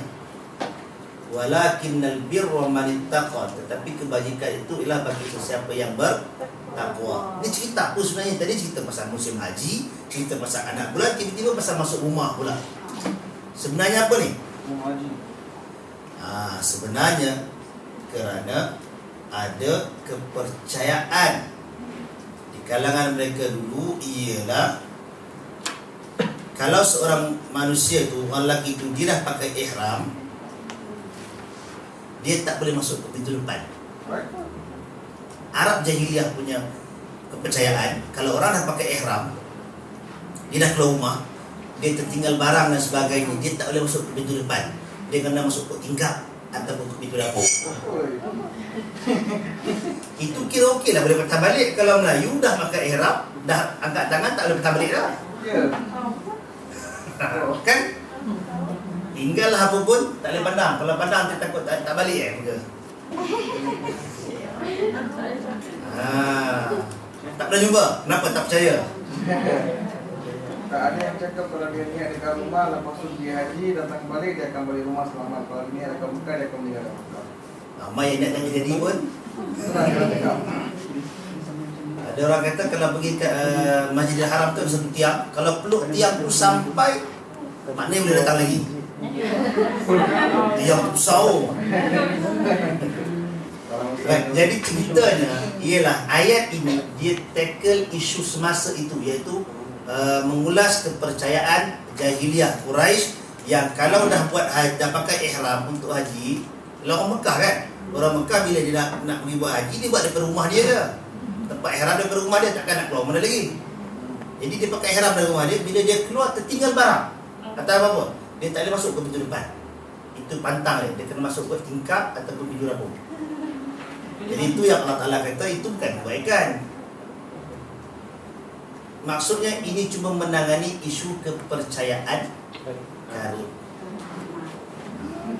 Walakinnal birra man ittaqa. Tetapi kebajikan itu ialah bagi sesiapa yang bertakwa. Ini cerita apa sebenarnya? Tadi cerita pasal musim haji, cerita pasal anak bulan, tiba-tiba pasal masuk rumah pula. Sebenarnya apa ni? Haji. Sebenarnya kerana ada kepercayaan di kalangan mereka dulu ialah kalau seorang manusia tu, orang lelaki tu, dia dah pakai ihram, dia tak boleh masuk ke pintu depan. Arab jahiliyah punya kepercayaan, kalau orang dah pakai ihram, dia dah keluar rumah, dia tertinggal barang dan sebagainya, dia tak boleh masuk ke pintu depan. Dia kena masuk ke tingkap ataupun ke pintu dapur. Itu kira okey lah, boleh patah balik. Kalau Melayu dah pakai ihram, dah angkat tangan, tak boleh patah balik dah. Kan? Tinggallah apa pun tak boleh pandang. Kalau pandang dia takut tak balik muka. Tak pernah jumpa. Kenapa tak percaya? Tak ada yang cakap kalau dia niat dekat rumah, lepas tu pergi haji, datang balik dia akan balik rumah selamat. Kalau dia niat dekat Mekah, dia akan meninggal dekat Mekah. Ramai yang nak jadi pun. Ada orang kata kalau pergi ke Masjidil Haram tu ada satu tiang, kalau peluk tiang tu sampai, maknanya boleh datang lagi. Tiang tu besar. Jadi ceritanya ialah ayat ini dia tackle isu semasa itu, iaitu mengulas kepercayaan jahiliyah Quraisy yang kalau dah buat haji, dah pakai ihram untuk haji. Orang Mekah kan, orang Mekah bila dia nak pergi buat haji, dia buat daripada rumah dia je. Tempat ihram daripada rumah dia, takkan nak keluar mana lagi. Jadi dia pakai ihram dari rumah dia, bila dia keluar tertinggal barang atau apa-apa, dia tak boleh masuk ke pintu depan. Itu pantang dia kena masuk ke tingkap ataupun pintu dapur. Jadi itu yang Allah Ta'ala kata itu bukan kebaikan. Maksudnya ini cuma menangani isu kepercayaan karib.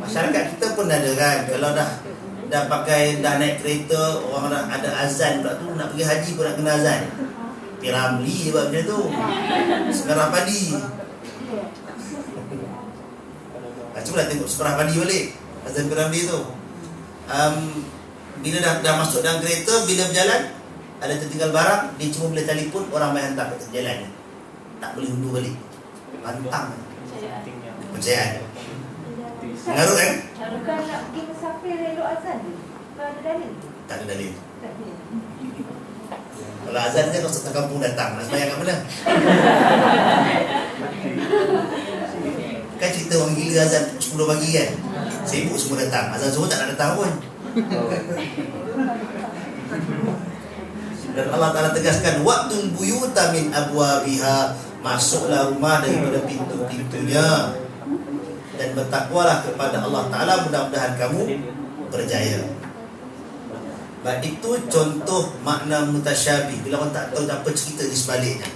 Masyarakat kita pun ada kan, kalau dah pakai, dah naik kereta, orang dah ada azan pula tu, nak pergi haji pun nak kena azan. Piramli je buat macam tu. Sekarang padi. Cubalah tengok separah padi balik azan Piramli tu. Bila dah masuk dalam kereta, bila berjalan ada tertinggal barang, dia cuma boleh telefon, orang main hantar kat jalan. Tak boleh undur balik. Pantang. Percayaan. Mengaruh kan? Bukan nak pergi musafir elok azan je. Kalau ada dalil. Tak ada dalil. Tak ada. Kalau azan je kalau satu kampung datang, nak sembahyang kat mana? Kan cerita orang gila azan 10 pagi kan, sibuk semua datang, azan Zuhur tak nak datang pun. Dan Allah Ta'ala tegaskan, waqtul buyuta min abwabiha, masuklah rumah daripada pintu-pintunya dan bertakwalah kepada Allah Ta'ala, mudah-mudahan kamu berjaya. Baik, itu contoh makna mutasyabih, bila orang tak tahu apa cerita di sebaliknya.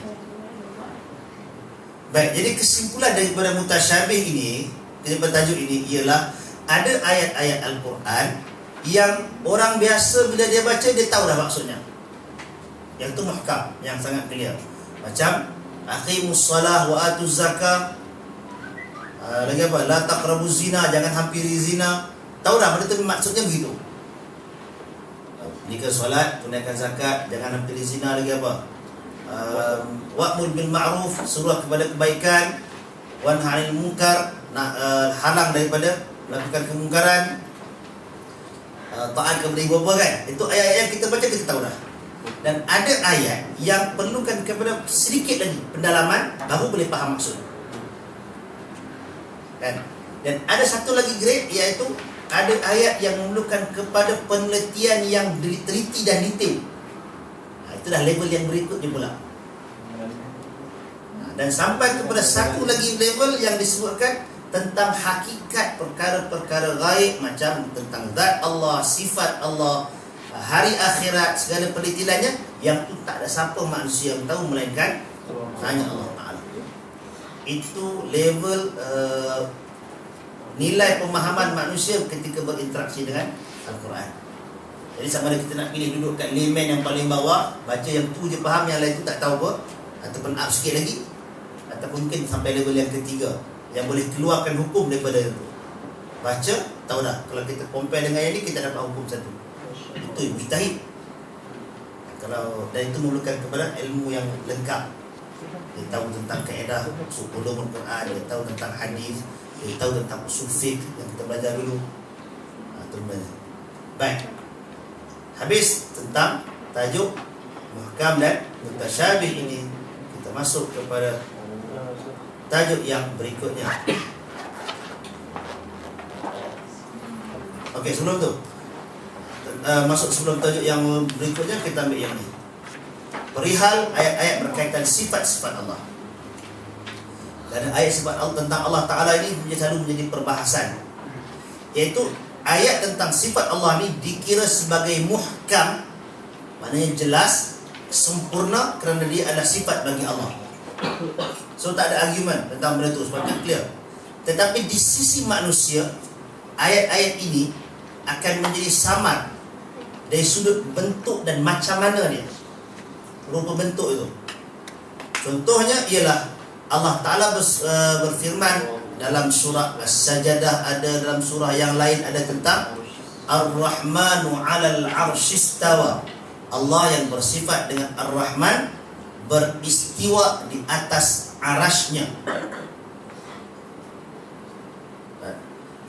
Baik, jadi kesimpulan daripada mutasyabih ini, daripada tajuk ini ialah ada ayat-ayat Al-Quran yang orang biasa bila dia baca dia tahu dah maksudnya. Yang itu muhkam, yang sangat clear. Macam aqimus salah wa atuz zakah. Lagi apa? La taqrabuz zina, jangan hampiri zina. Tahu dah benda tu maksudnya begitu. Jika solat, tunaikan zakat, jangan hampiri zina. Lagi apa? Wa'mur bil ma'ruf, suruh kepada kebaikan, wanha 'anil munkar, halang daripada melakukan kemungkaran, taat kepada ibu bapa kan. Itu ayat-ayat yang kita baca kita tahu dah. Dan ada ayat yang perlukan kepada sedikit lagi pendalaman baru boleh faham maksud. Kan? Dan ada satu lagi grade, iaitu ada ayat yang memerlukan kepada penelitian yang teliti dan detail. Itu dah level yang berikutnya pula. Dan sampai kepada satu lagi level yang disebutkan tentang hakikat perkara-perkara gaib, macam tentang zat Allah, sifat Allah, hari akhirat, segala penelitiannya, yang tu tak ada siapa manusia yang tahu melainkan hanya Allah Ta'ala. Itu level nilai pemahaman manusia ketika berinteraksi dengan Al-Quran. Jadi sama ada kita nak pilih duduk kat layman yang paling bawah, baca yang tu je faham, yang lain tu tak tahu apa, ataupun up sikit lagi, ataupun mungkin sampai level yang ketiga yang boleh keluarkan hukum daripada itu. Baca, tahu dah. Kalau kita compare dengan yang ni, kita dapat hukum satu. Itu mujtahid. Kalau, dan itu memerlukan kepada ilmu yang lengkap. Dia tahu tentang kaedah ulumul Quran, dia tahu tentang hadis, dia tahu tentang usul fiqh yang kita belajar dulu. Itu belajar. Baik. Habis tentang tajuk muhkam dan mutasyabih ini, kita masuk kepada tajuk yang berikutnya. Okey, sebelum tu masuk sebelum tajuk yang berikutnya, kita ambil yang ini. Perihal ayat-ayat berkaitan sifat-sifat Allah. Dan ayat sifat Allah tentang Allah Ta'ala ini selalu menjadi perbahasan, iaitu ayat tentang sifat Allah ini dikira sebagai muhkam, maknanya jelas, sempurna, kerana dia adalah sifat bagi Allah. So tak ada argument tentang benda itu, sebab itu clear. Tetapi di sisi manusia, ayat-ayat ini akan menjadi samar dari sudut bentuk dan macam mana dia, rupa bentuk itu. Contohnya ialah Allah Ta'ala berfirman dalam surah As-Sajadah, ada dalam surah yang lain ada tentang Ar-Rahmanu 'alal 'arsy istawa. Allah yang bersifat dengan Ar-Rahman beristiwa di atas arasy-Nya.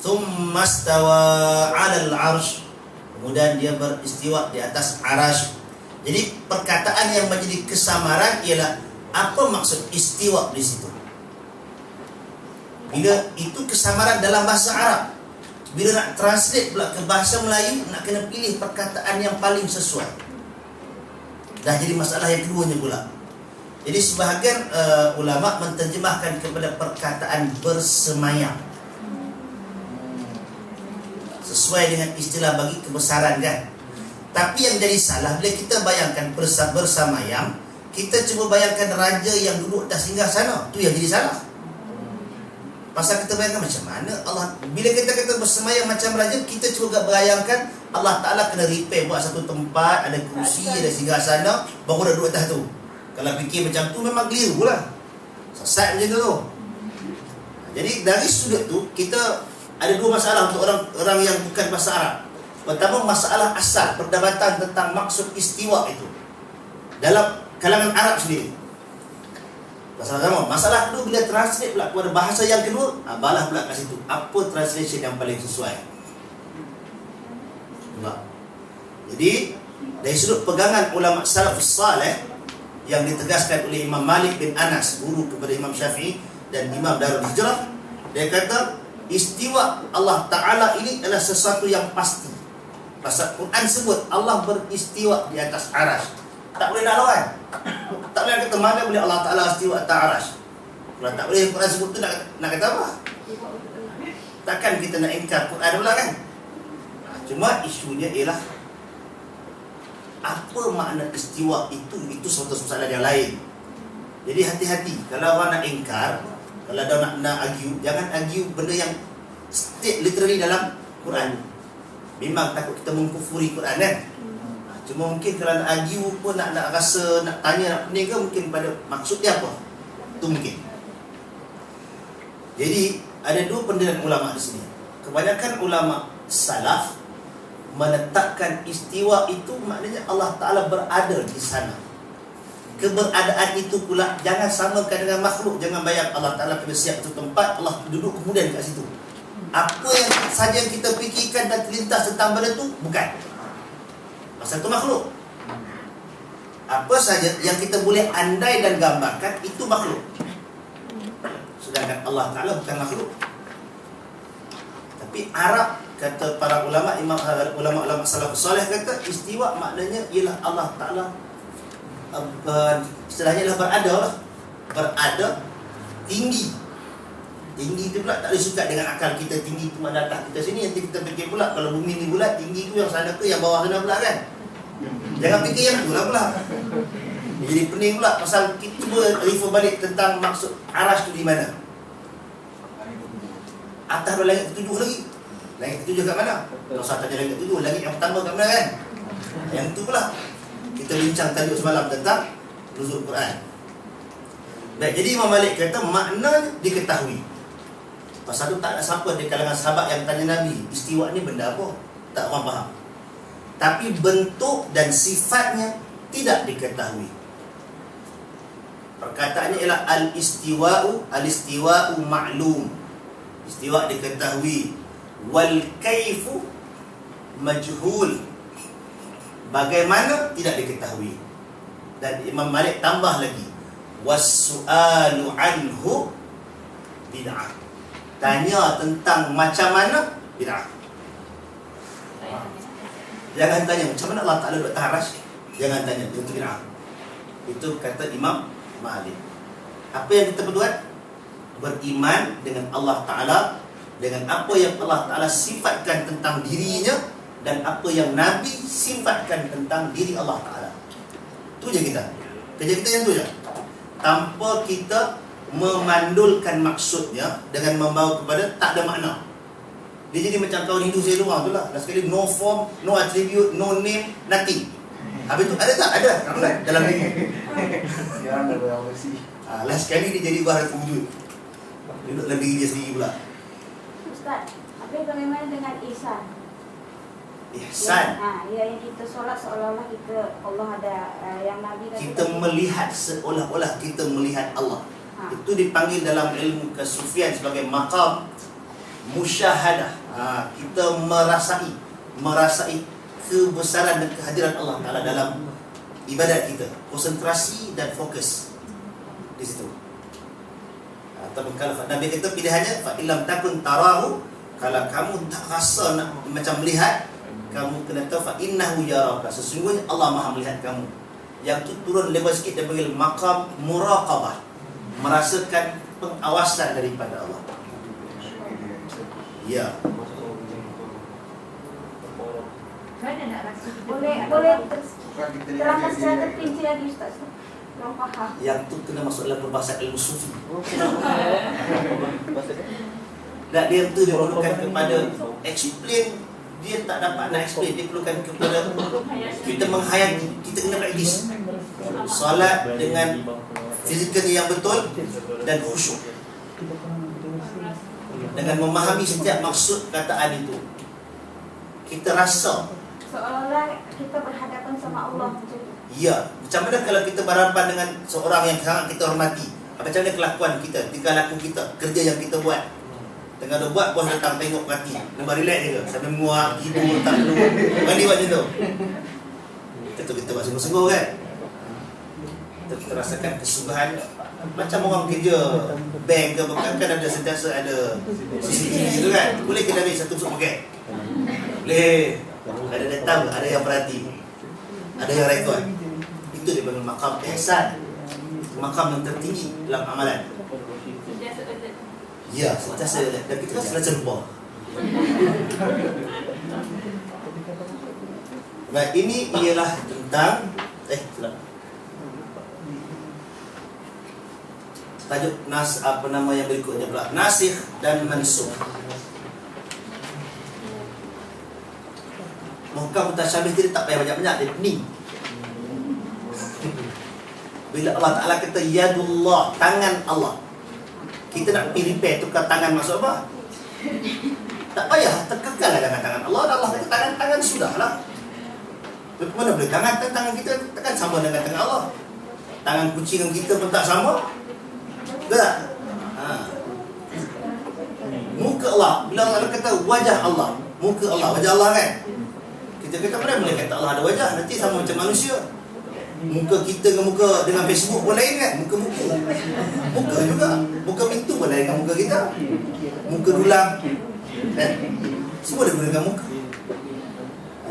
Thumma istawa 'alal 'arsy, kemudian dia beristiwa di atas arasy. Jadi perkataan yang menjadi kesamaran ialah apa maksud istiwa di situ. Bila itu kesamaran dalam bahasa Arab, bila nak translate pula ke bahasa Melayu, nak kena pilih perkataan yang paling sesuai. Dah jadi masalah yang keduanya pula. Jadi sebahagian ulama menterjemahkan kepada perkataan bersemayam, sesuai dengan istilah bagi kebesaran kan. Tapi yang jadi salah bila kita bayangkan bersemayam, kita cuba bayangkan raja yang duduk atas singgah sana. Tu yang jadi salah. Pasal kita bayangkan macam mana Allah, bila kita kata bersemayam macam raja, kita cuba bayangkan Allah Ta'ala kena repair, buat satu tempat, ada kerusi, ada singgah sana, baru dah duduk atas tu. Kalau fikir macam tu memang keliru lah, sesat macam tu. Jadi dari sudut tu, kita ada dua masalah untuk orang yang bukan bahasa Arab. Pertama, masalah asal perdebatan tentang maksud istiwa itu dalam kalangan Arab sendiri. Masalah pertama. Masalah kedua, bila translate pula kepada bahasa yang kedua, balah pula kat situ, apa translation yang paling sesuai. Enggak. Jadi dari sudut pegangan ulama salafus salih yang ditegaskan oleh Imam Malik bin Anas, guru kepada Imam Syafi'i dan Imam Darul Hijrah, dia kata istiwa Allah Ta'ala ini adalah sesuatu yang pasti. Pasal Quran sebut Allah beristiwa di atas arasy. Tak boleh nak lawan. Tak boleh kata mana boleh Allah Ta'ala istiwa atas arasy. Kalau tak boleh Quran sebut tu, nak kata apa? Takkan kita nak ingkar Quran pula kan? Cuma isunya ialah apa makna istiwa itu suatu soalan yang lain. Jadi hati-hati kalau orang nak ingkar, kalau dia nak argue, jangan argue benda yang state literally dalam Quran. Memang takut kita mengkufuri Quran kan. Cuma mungkin kalau nak argue pun, nak rasa, nak tanya, nak pening ke, mungkin pada maksud dia apa, itu mungkin. Jadi ada dua pendapat ulama di sini. Kebanyakan ulama salaf meletakkan istiwa itu maknanya Allah Ta'ala berada di sana. Keberadaan itu pula jangan samakan dengan makhluk. Jangan bayang Allah Ta'ala kena siap satu tempat, Allah duduk kemudian kat situ. Apa yang saja kita fikirkan dan terlintas tentang benda itu, bukan. Pasal itu makhluk. Apa saja yang kita boleh andai dan gambarkan, itu makhluk. Sedangkan Allah Ta'ala bukan makhluk. Tapi Arab, kata para ulama, ulama salafus salih kata istiwa maknanya ialah Allah Ta'ala istilahnya adalah berada lah. Berada tinggi. Tinggi itu pula tak boleh suka dengan akal kita. Tinggi itu mana atas kita sini. Nanti kita fikir pula kalau bumi ni bulat, tinggi itu yang sana ke yang bawah sana pula kan. Jangan fikir yang tu lah pula. Jadi pening pula pasal kita cuba refer balik tentang maksud arasy tu di mana. Atas ada langit ketujuh lagi. Langit ketujuh kat mana? Kalau saya tanya langit ketujuh, langit yang pertama kat mana kan? Yang tu pula kita bincang tajuk semalam tentang nuzul Quran. Baik, jadi Imam Malik kata makna diketahui. Pasal tu tak ada siapa di kalangan sahabat yang tanya Nabi, istiwa ni benda apa? Tak orang faham. Tapi bentuk dan sifatnya tidak diketahui. Perkataannya ialah al-istiwa'u ma'lum. Istiwa diketahui. Wal kaifu majhul. Bagaimana tidak diketahui. Dan Imam Malik tambah lagi, was-su'alu anhu bid'ah. Tanya tentang macam mana bid'ah. Jangan tanya macam mana Allah Ta'ala duduk atas arasy. Jangan tanya, itu bid'ah. Itu kata Imam Malik. Apa yang kita buat? Beriman dengan Allah Ta'ala, dengan apa yang Allah Ta'ala sifatkan tentang dirinya, dan apa yang Nabi sifatkan tentang diri Allah Ta'ala. Itu je kita. Kerja kita yang tu je. Tanpa kita memandulkan maksudnya dengan membawa kepada tak ada makna. Dia jadi macam kawan Hindu saya luar tu lah. Last sekali no form, no attribute, no name, nothing. Habis tu ada tak? Ada. Dalam diri. Sekarang ada yang bersih. Last sekali dia jadi bahan wujud. Duduk dalam diri dia sendiri pula. Ustaz, apa bagaimana dengan ihsan? Ihsan. Yang kita solat seolah-olah kita Allah ada, yang Nabi kata Kita melihat seolah-olah kita melihat Allah. Itu dipanggil dalam ilmu kesufian sebagai maqam musyahadah. Kita merasai kebesaran dan kehadiran Allah Ta'ala dalam ibadat kita. Konsentrasi dan fokus di situ. Ataupun kalau Nabi kata pilihannya, fa illam takun tarahu, kalau kamu tak rasa nak macam melihat, kamu kena tahu fa innahu yaraka, sesungguhnya Allah Maha melihat kamu. Yang tu turun level sikit dia panggil maqam muraqabah, merasakan pengawasan daripada Allah. Ya. Mana nak rasa? Bukan kita terangkan lihat secara dia. terperinci lagi Ustaz. Orang faham. Yang tu kena masuk dalam perbahasan ilmu sufi. Dan dia tu dia perlukan kepada explain. Dia tak dapat nak explain. Dia perlukan kepada kita menghayati. Kita kena praktis solat dengan fizikal yang betul dan khusyuk, dengan memahami setiap maksud kataan itu. Kita rasa Seolah-olah kita berhadapan sama Allah macam tu. ya, macam mana kalau kita berhadapan dengan seorang yang sangat kita hormati? Macam mana kelakuan kita, tingkah laku kita, kerja yang kita buat. Tengah dah buat, bos datang tengok perhati. Nampak relax je ke? Sambil muak, hibur, tak perlu. Mandi buat macam tu. Kita buat sungguh-sungguh kan? Kita rasakan kesubahan. Macam orang kerja bank ke, kan ada sentiasa ada CCTV tu kan? Boleh kita ambil satu masuk poket? Boleh. Ada datang, ada yang perhati, ada yang rekod. Itu dia panggil maqam ihsan, maqam yang tertinggi dalam amalan. Ya, sentiasa dan kita kan selalu lupa. Baik, ini ialah tentang tajuk apa nama yang berikutnya pula, nasikh dan mansukh. Muhkam mutasyabih dia tak payah banyak-banyak, dia pening. Bila Allah Ta'ala kata yadullah, tangan Allah, kita nak pergi repair, tukar tangan masuk apa? Tak payah, terkekal lah dengan tangan Allah. Allah kata tangan sudah lah. Mana boleh tangan kita takkan sama dengan tangan Allah. Tangan kucing kita pun tak sama. Tak? Muka Allah, bila Allah kata wajah Allah, muka Allah, wajah Allah kan? Kita kata mana boleh kata Allah ada wajah, nanti sama macam manusia. Muka kita dengan Facebook pun lain kan? Muka juga. Muka pintu pun lain dengan muka kita. Muka dulang kan? Semua dia gunakan muka.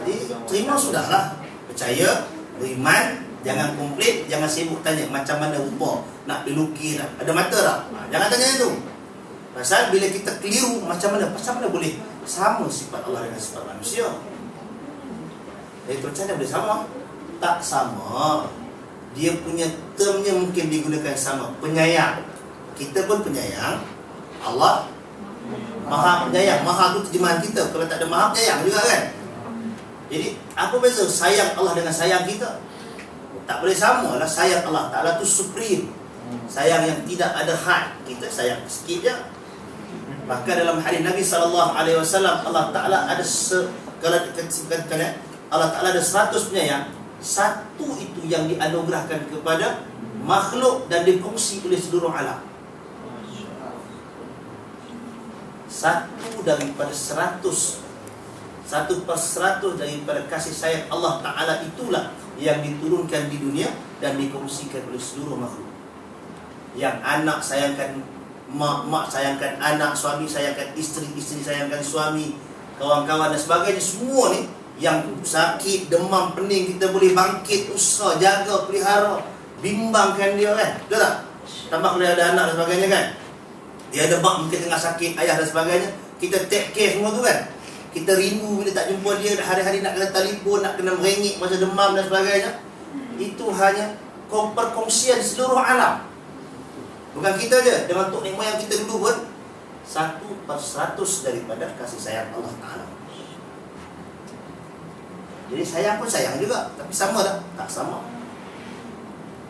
Jadi terima sudahlah. Percaya, beriman, jangan komplain, jangan sibuk tanya macam mana rupa, nak dilukis, ada mata tak? Jangan tanya itu. Pasal bila kita keliru macam mana boleh sama sifat Allah dengan sifat manusia? Percaya boleh sama? Tak sama. Dia punya termnya mungkin digunakan sama. Penyayang, kita pun penyayang. Allah Maha penyayang. Maha tu terjemahan kita. Kalau tak ada Maha penyayang juga kan. Jadi apa beza sayang Allah dengan sayang kita? Tak boleh sama lah. Sayang Allah Ta'ala tu supreme, sayang yang tidak ada had. Kita sayang sikit je. Bahkan dalam hadis Nabi SAW, Allah Ta'ala ada kalau dikatakan Allah Ta'ala ada 100 penyayang, satu itu yang dianugerahkan kepada makhluk dan dikongsi oleh seluruh alam. Satu daripada 100 1/100 daripada kasih sayang Allah Ta'ala itulah yang diturunkan di dunia dan dikongsikan oleh seluruh makhluk. Yang anak sayangkan mak, mak sayangkan anak, suami sayangkan isteri, isteri sayangkan suami, kawan-kawan dan sebagainya. Semua ni yang sakit, demam, pening, kita boleh bangkit, usaha, jaga, pelihara, bimbangkan dia kan. Betul tak? Tambah kalau ada anak dan sebagainya kan. Dia ada mak mungkin tengah sakit, ayah dan sebagainya. Kita take care semua tu kan. Kita rindu bila tak jumpa dia, hari-hari nak kena telefon, nak kena merengik masa demam dan sebagainya. Itu hanya perkongsian seluruh alam. Bukan kita je, dengan tok nenek moyang kita dulu pun 1/100 daripada kasih sayang Allah Ta'ala. Jadi sayang pun sayang juga, tapi sama tak? Tak sama.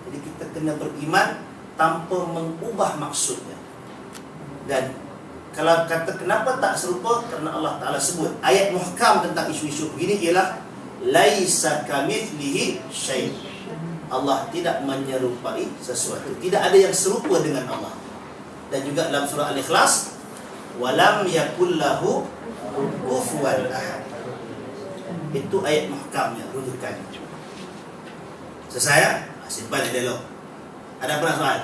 Jadi kita kena beriman tanpa mengubah maksudnya. Dan kalau kata kenapa tak serupa, kerana Allah Ta'ala sebut ayat muhkam tentang isu-isu begini ialah laisa kamitslihi syai'. Allah tidak menyerupai sesuatu. Tidak ada yang serupa dengan Allah. Dan juga dalam surah Al-Ikhlas, walam yakul lahu kufuwan ahad. Itu ayat muhkamnya, rujukannya. Selesai ya? Simpan je dialog. Ada apa nak soal?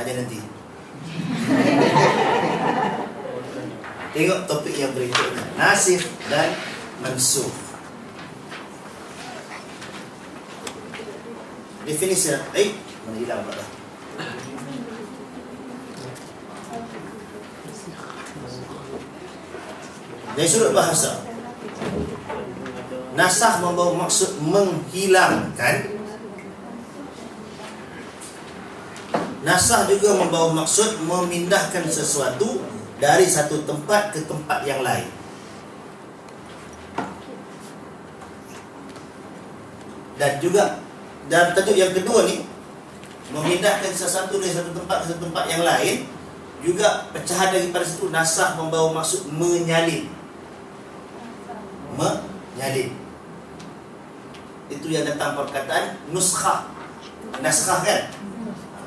Tanya nanti. Tengok topik yang berikutnya, nasikh dan mansukh. Definisi mana hilang pula dah. Dari sudut bahasa, nasakh membawa maksud menghilangkan. Nasakh juga membawa maksud memindahkan sesuatu dari satu tempat ke tempat yang lain. Dan juga dalam tajuk yang kedua ni, memindahkan sesuatu dari satu tempat ke satu tempat yang lain, juga pecahan daripada situ nasakh membawa maksud menyalin. Menyalin. Itu yang datang perkataan nuskhah. Naskah kan?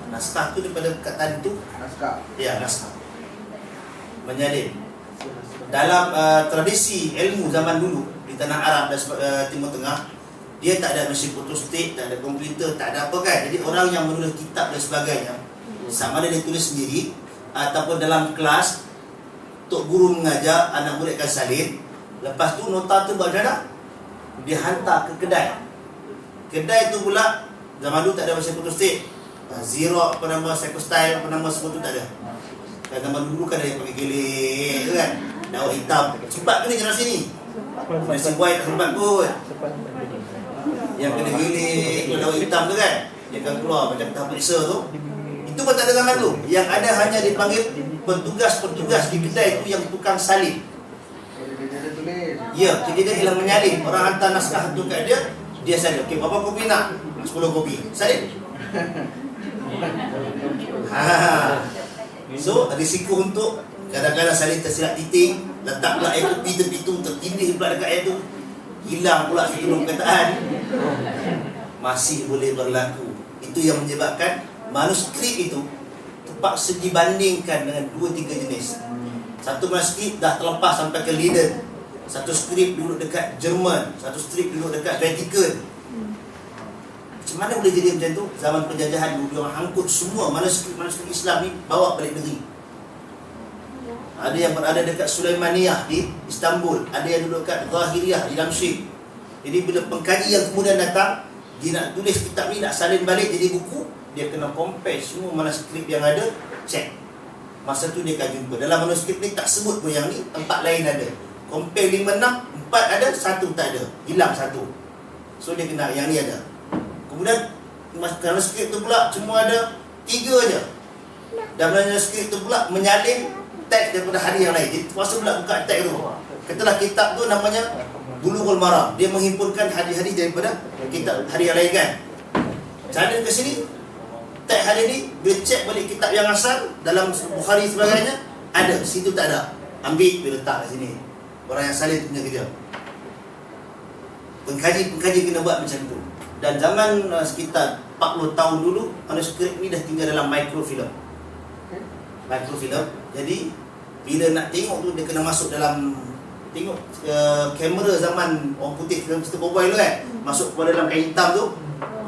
Naskah tu daripada perkataan itu Naskah. ya, naskah. Menyalin. Dalam tradisi ilmu zaman dulu di tanah Arab dan Timur Tengah, dia tak ada mesin fotostat, tak ada komputer, tak ada apa kan. Jadi orang yang menulis kitab dan sebagainya, sama ada dia tulis sendiri ataupun dalam kelas tok guru mengajar, anak murid akan salin. Lepas tu nota tu buat macam dia hantar ke kedai. Kedai tu pula zaman dulu tak ada mesin fotostat. Xerox apa nama, Psychostyle apa nama, semua tu tak ada. Kan zaman dulu kan ada yang pakai gelik tu kan, daun hitam. Sempat ke ni generasi ni? Mesin white tak sempat pun. Yang kena gilik daun hitam tu kan, dia akan keluar macam tahap periksa tu. Itu pun tak ada zaman dulu. Yang ada hanya dipanggil petugas-petugas di kedai itu yang tukang salin. Dia tulis. Ya, jadi dia hilang menyalin. Orang hantar naskah tu kat dia, dia salin. Okey, berapa kopi nak? 10 kopi. Salin. So, risiko untuk kadang-kadang salin tersilap titik, letak pula air kopi tepi tu, tertindih pula dekat air tu, hilang pula sebelum perkataan, masih boleh berlaku. Itu yang menyebabkan manuskrip itu terpaksa dibandingkan dengan 2-3 jenis. Satu manuskrip dah terlepas sampai ke Leiden, satu skrip duduk dekat Jerman, satu skrip duduk dekat Vatikan. Macam mana boleh jadi macam tu? Zaman penjajahan dulu, dia orang angkut semua manuskrip Islam ni bawa balik negeri. Ada yang berada dekat Sulaimaniyah di Istanbul, ada yang duduk dekat Zahiriyah di Damsyik. Jadi bila pengkaji yang kemudian datang, dia nak tulis kitab ni, nak salin balik jadi buku, dia kena compare semua manuskrip yang ada, check. Masa tu dia akan jumpa. Dalam manuskrip ni tak sebut pun yang ni, tempat lain ada. Compare 5-6, 4 ada, 1 tak ada. Hilang 1. So dia kena yang ni ada. Kemudian manuskrip tu pula cuma ada 3 je. Dan manuskrip tu pula menyalin teks daripada hari yang lain. Jadi terpaksa pula buka teks tu. Katalah kitab tu namanya Bulughul Maram. Dia menghimpunkan hadis-hadis daripada kitab hari yang lain kan. Salin ke sini, teks hari ni, dia cek balik kitab yang asal dalam Bukhari sebagainya, ada, situ tak ada. Ambil, dia letak kat sini. Orang yang salin punya kerja. Pengkaji kena buat macam tu. Dan zaman sekitar 40 tahun dulu, manuskrip ni dah tinggal dalam microfilm. Microfilm. Jadi bila nak tengok tu, dia kena masuk dalam tengok kamera zaman orang putih dalam cerita cowboy tu kan, masuk kepada dalam kain hitam tu,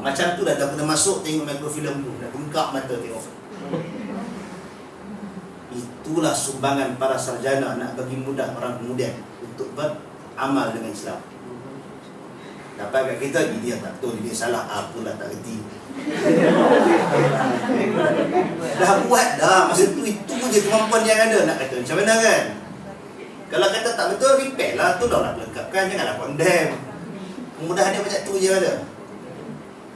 macam tu dah kena masuk tengok mikrofilm tu, dah bengkak mata tengok. Itulah sumbangan para sarjana nak bagi mudah orang kemudian untuk beramal dengan Islam. Dapat kat kita, dia tak tahu, dia salah, apalah tak reti. Dah buat dah, masa tu itu je kemampuan yang ada, nak kata macam mana kan. Kalau kata tak betul, repair lah, tu dah lah pelengkapkan, janganlah condemn. Kemudahan dia macam tu je ada.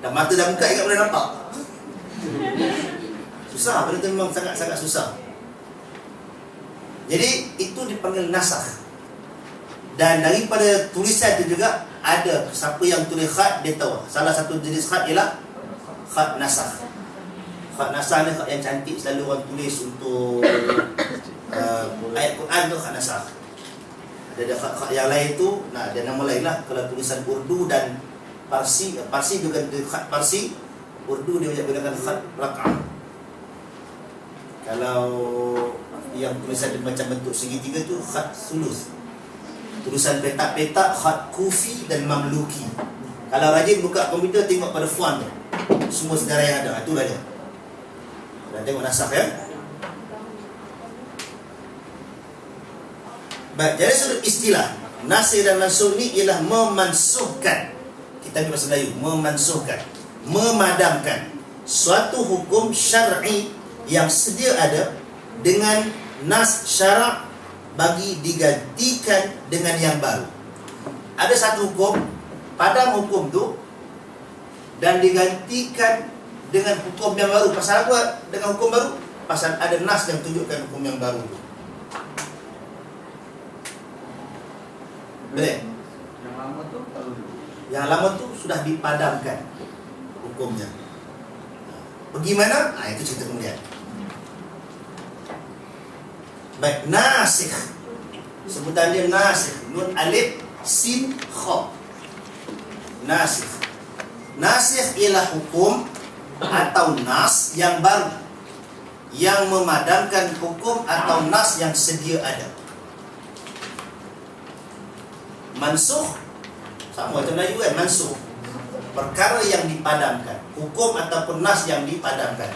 Dah mata dah buka ingat boleh nampak. Susah, benda tu memang sangat-sangat susah. Jadi itu dipanggil nasakh. Dan daripada tulisan itu juga ada siapa yang tulis khat dia tahu. Salah satu jenis khat ialah khat nasakh. Khat nasakh ni khat yang cantik, selalu orang tulis untuk ayat Quran tu khat nasakh. Ada khat yang lain tu, nah ada nama lain lah. Kalau tulisan Urdu dan Parsi, Parsi juga khat Parsi, Urdu dia gunakan khat rak'ah. Kalau yang tulisan macam bentuk segitiga tu khat sulus. Tulisan petak-petak khat Kufi dan Mamluki. Kalau rajin buka komputer tengok pada font tu, semua sejarah yang ada, itulah dia. Dan tengok nasakh ya. Baik, jadi sudut istilah nasikh dan mansukh ni ialah memansuhkan. Kita ni bahasa Melayu, memansuhkan, memadamkan suatu hukum syar'i yang sedia ada dengan nas syarak bagi digantikan dengan yang baru. Ada satu hukum, padam hukum tu dan digantikan dengan hukum yang baru. Pasal apa dengan hukum baru? Pasal ada nas yang tunjukkan hukum yang baru tu. Boleh? Yang lama tu tahu dulu. Yang lama tu sudah dipadamkan hukumnya. Bagaimana? Itu cerita kemudian. Baik, nasikh. Sebutan dia nasikh. Nun alif sin kha. Nasikh. Nasikh ialah hukum atau nas yang baru yang memadamkan hukum atau nas yang sedia ada. Mansukh sama macam Melayu kan, mansukh perkara yang dipadamkan, hukum ataupun nas yang dipadamkan.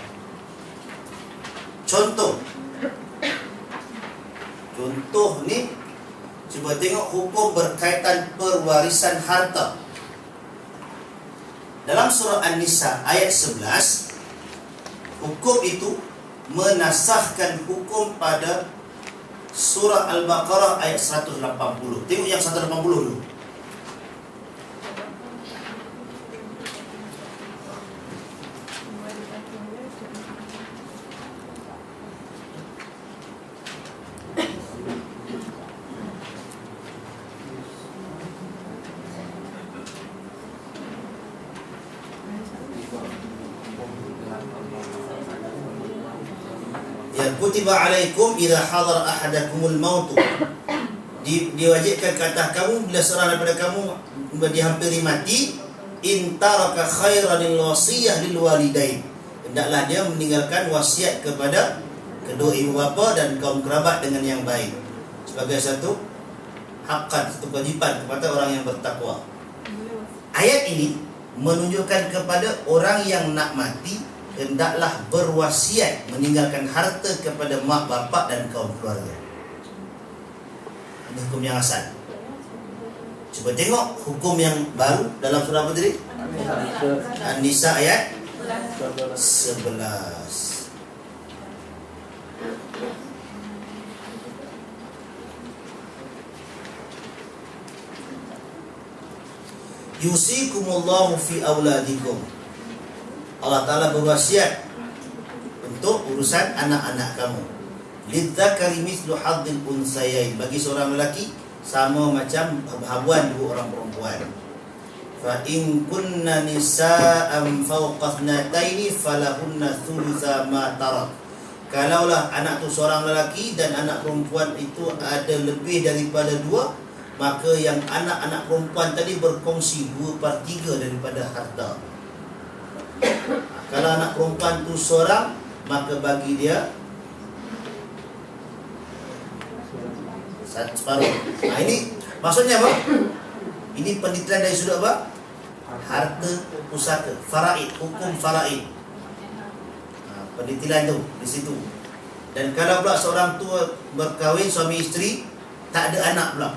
Contoh ni, cuba tengok hukum berkaitan perwarisan harta. Dalam surah An-Nisa ayat 11, hukum itu menasahkan hukum pada surah Al-Baqarah ayat 180. Tengok yang 180 dulu. Kutiba alaikum idza hadara ahadakumul maut. Diwajibkan ke atas kamu bila seorang daripada kamu dihampiri mati, in taraka khairan lil wasiyah lil walidain. Hendaklah dia meninggalkan wasiat kepada kedua ibu bapa dan kaum kerabat dengan yang baik sebagai satu haqqan, satu kewajipan kepada orang yang bertakwa. Ayat ini menunjukkan kepada orang yang nak mati hendaklah berwasiat meninggalkan harta kepada mak bapak dan kaum keluarga. Ini hukum yang asal. Cuba tengok hukum yang baru dalam surah apa tadi? An-Nisa ayat 11. Yusikumullahu fi auladikum. Allah Ta'ala berwasiat untuk urusan anak-anak kamu. Lidzakari mislu hadzil unsayain. Bagi seorang lelaki sama macam habuan dua orang perempuan. Fa in kunna nisa'an fawqa thnataini falahunna thulutsa ma tarak. Kalaulah anak tu seorang lelaki dan anak perempuan itu ada lebih daripada dua, maka yang anak-anak perempuan tadi berkongsi 2/3 daripada harta. Kalau anak perempuan tu seorang, maka bagi dia separuh. Ini maksudnya apa? Ini penelitian dari sudut apa? Harta pusaka, faraid, hukum faraid. Penelitian tu di situ. Dan kalau pula seorang tua berkahwin suami isteri tak ada anak pula,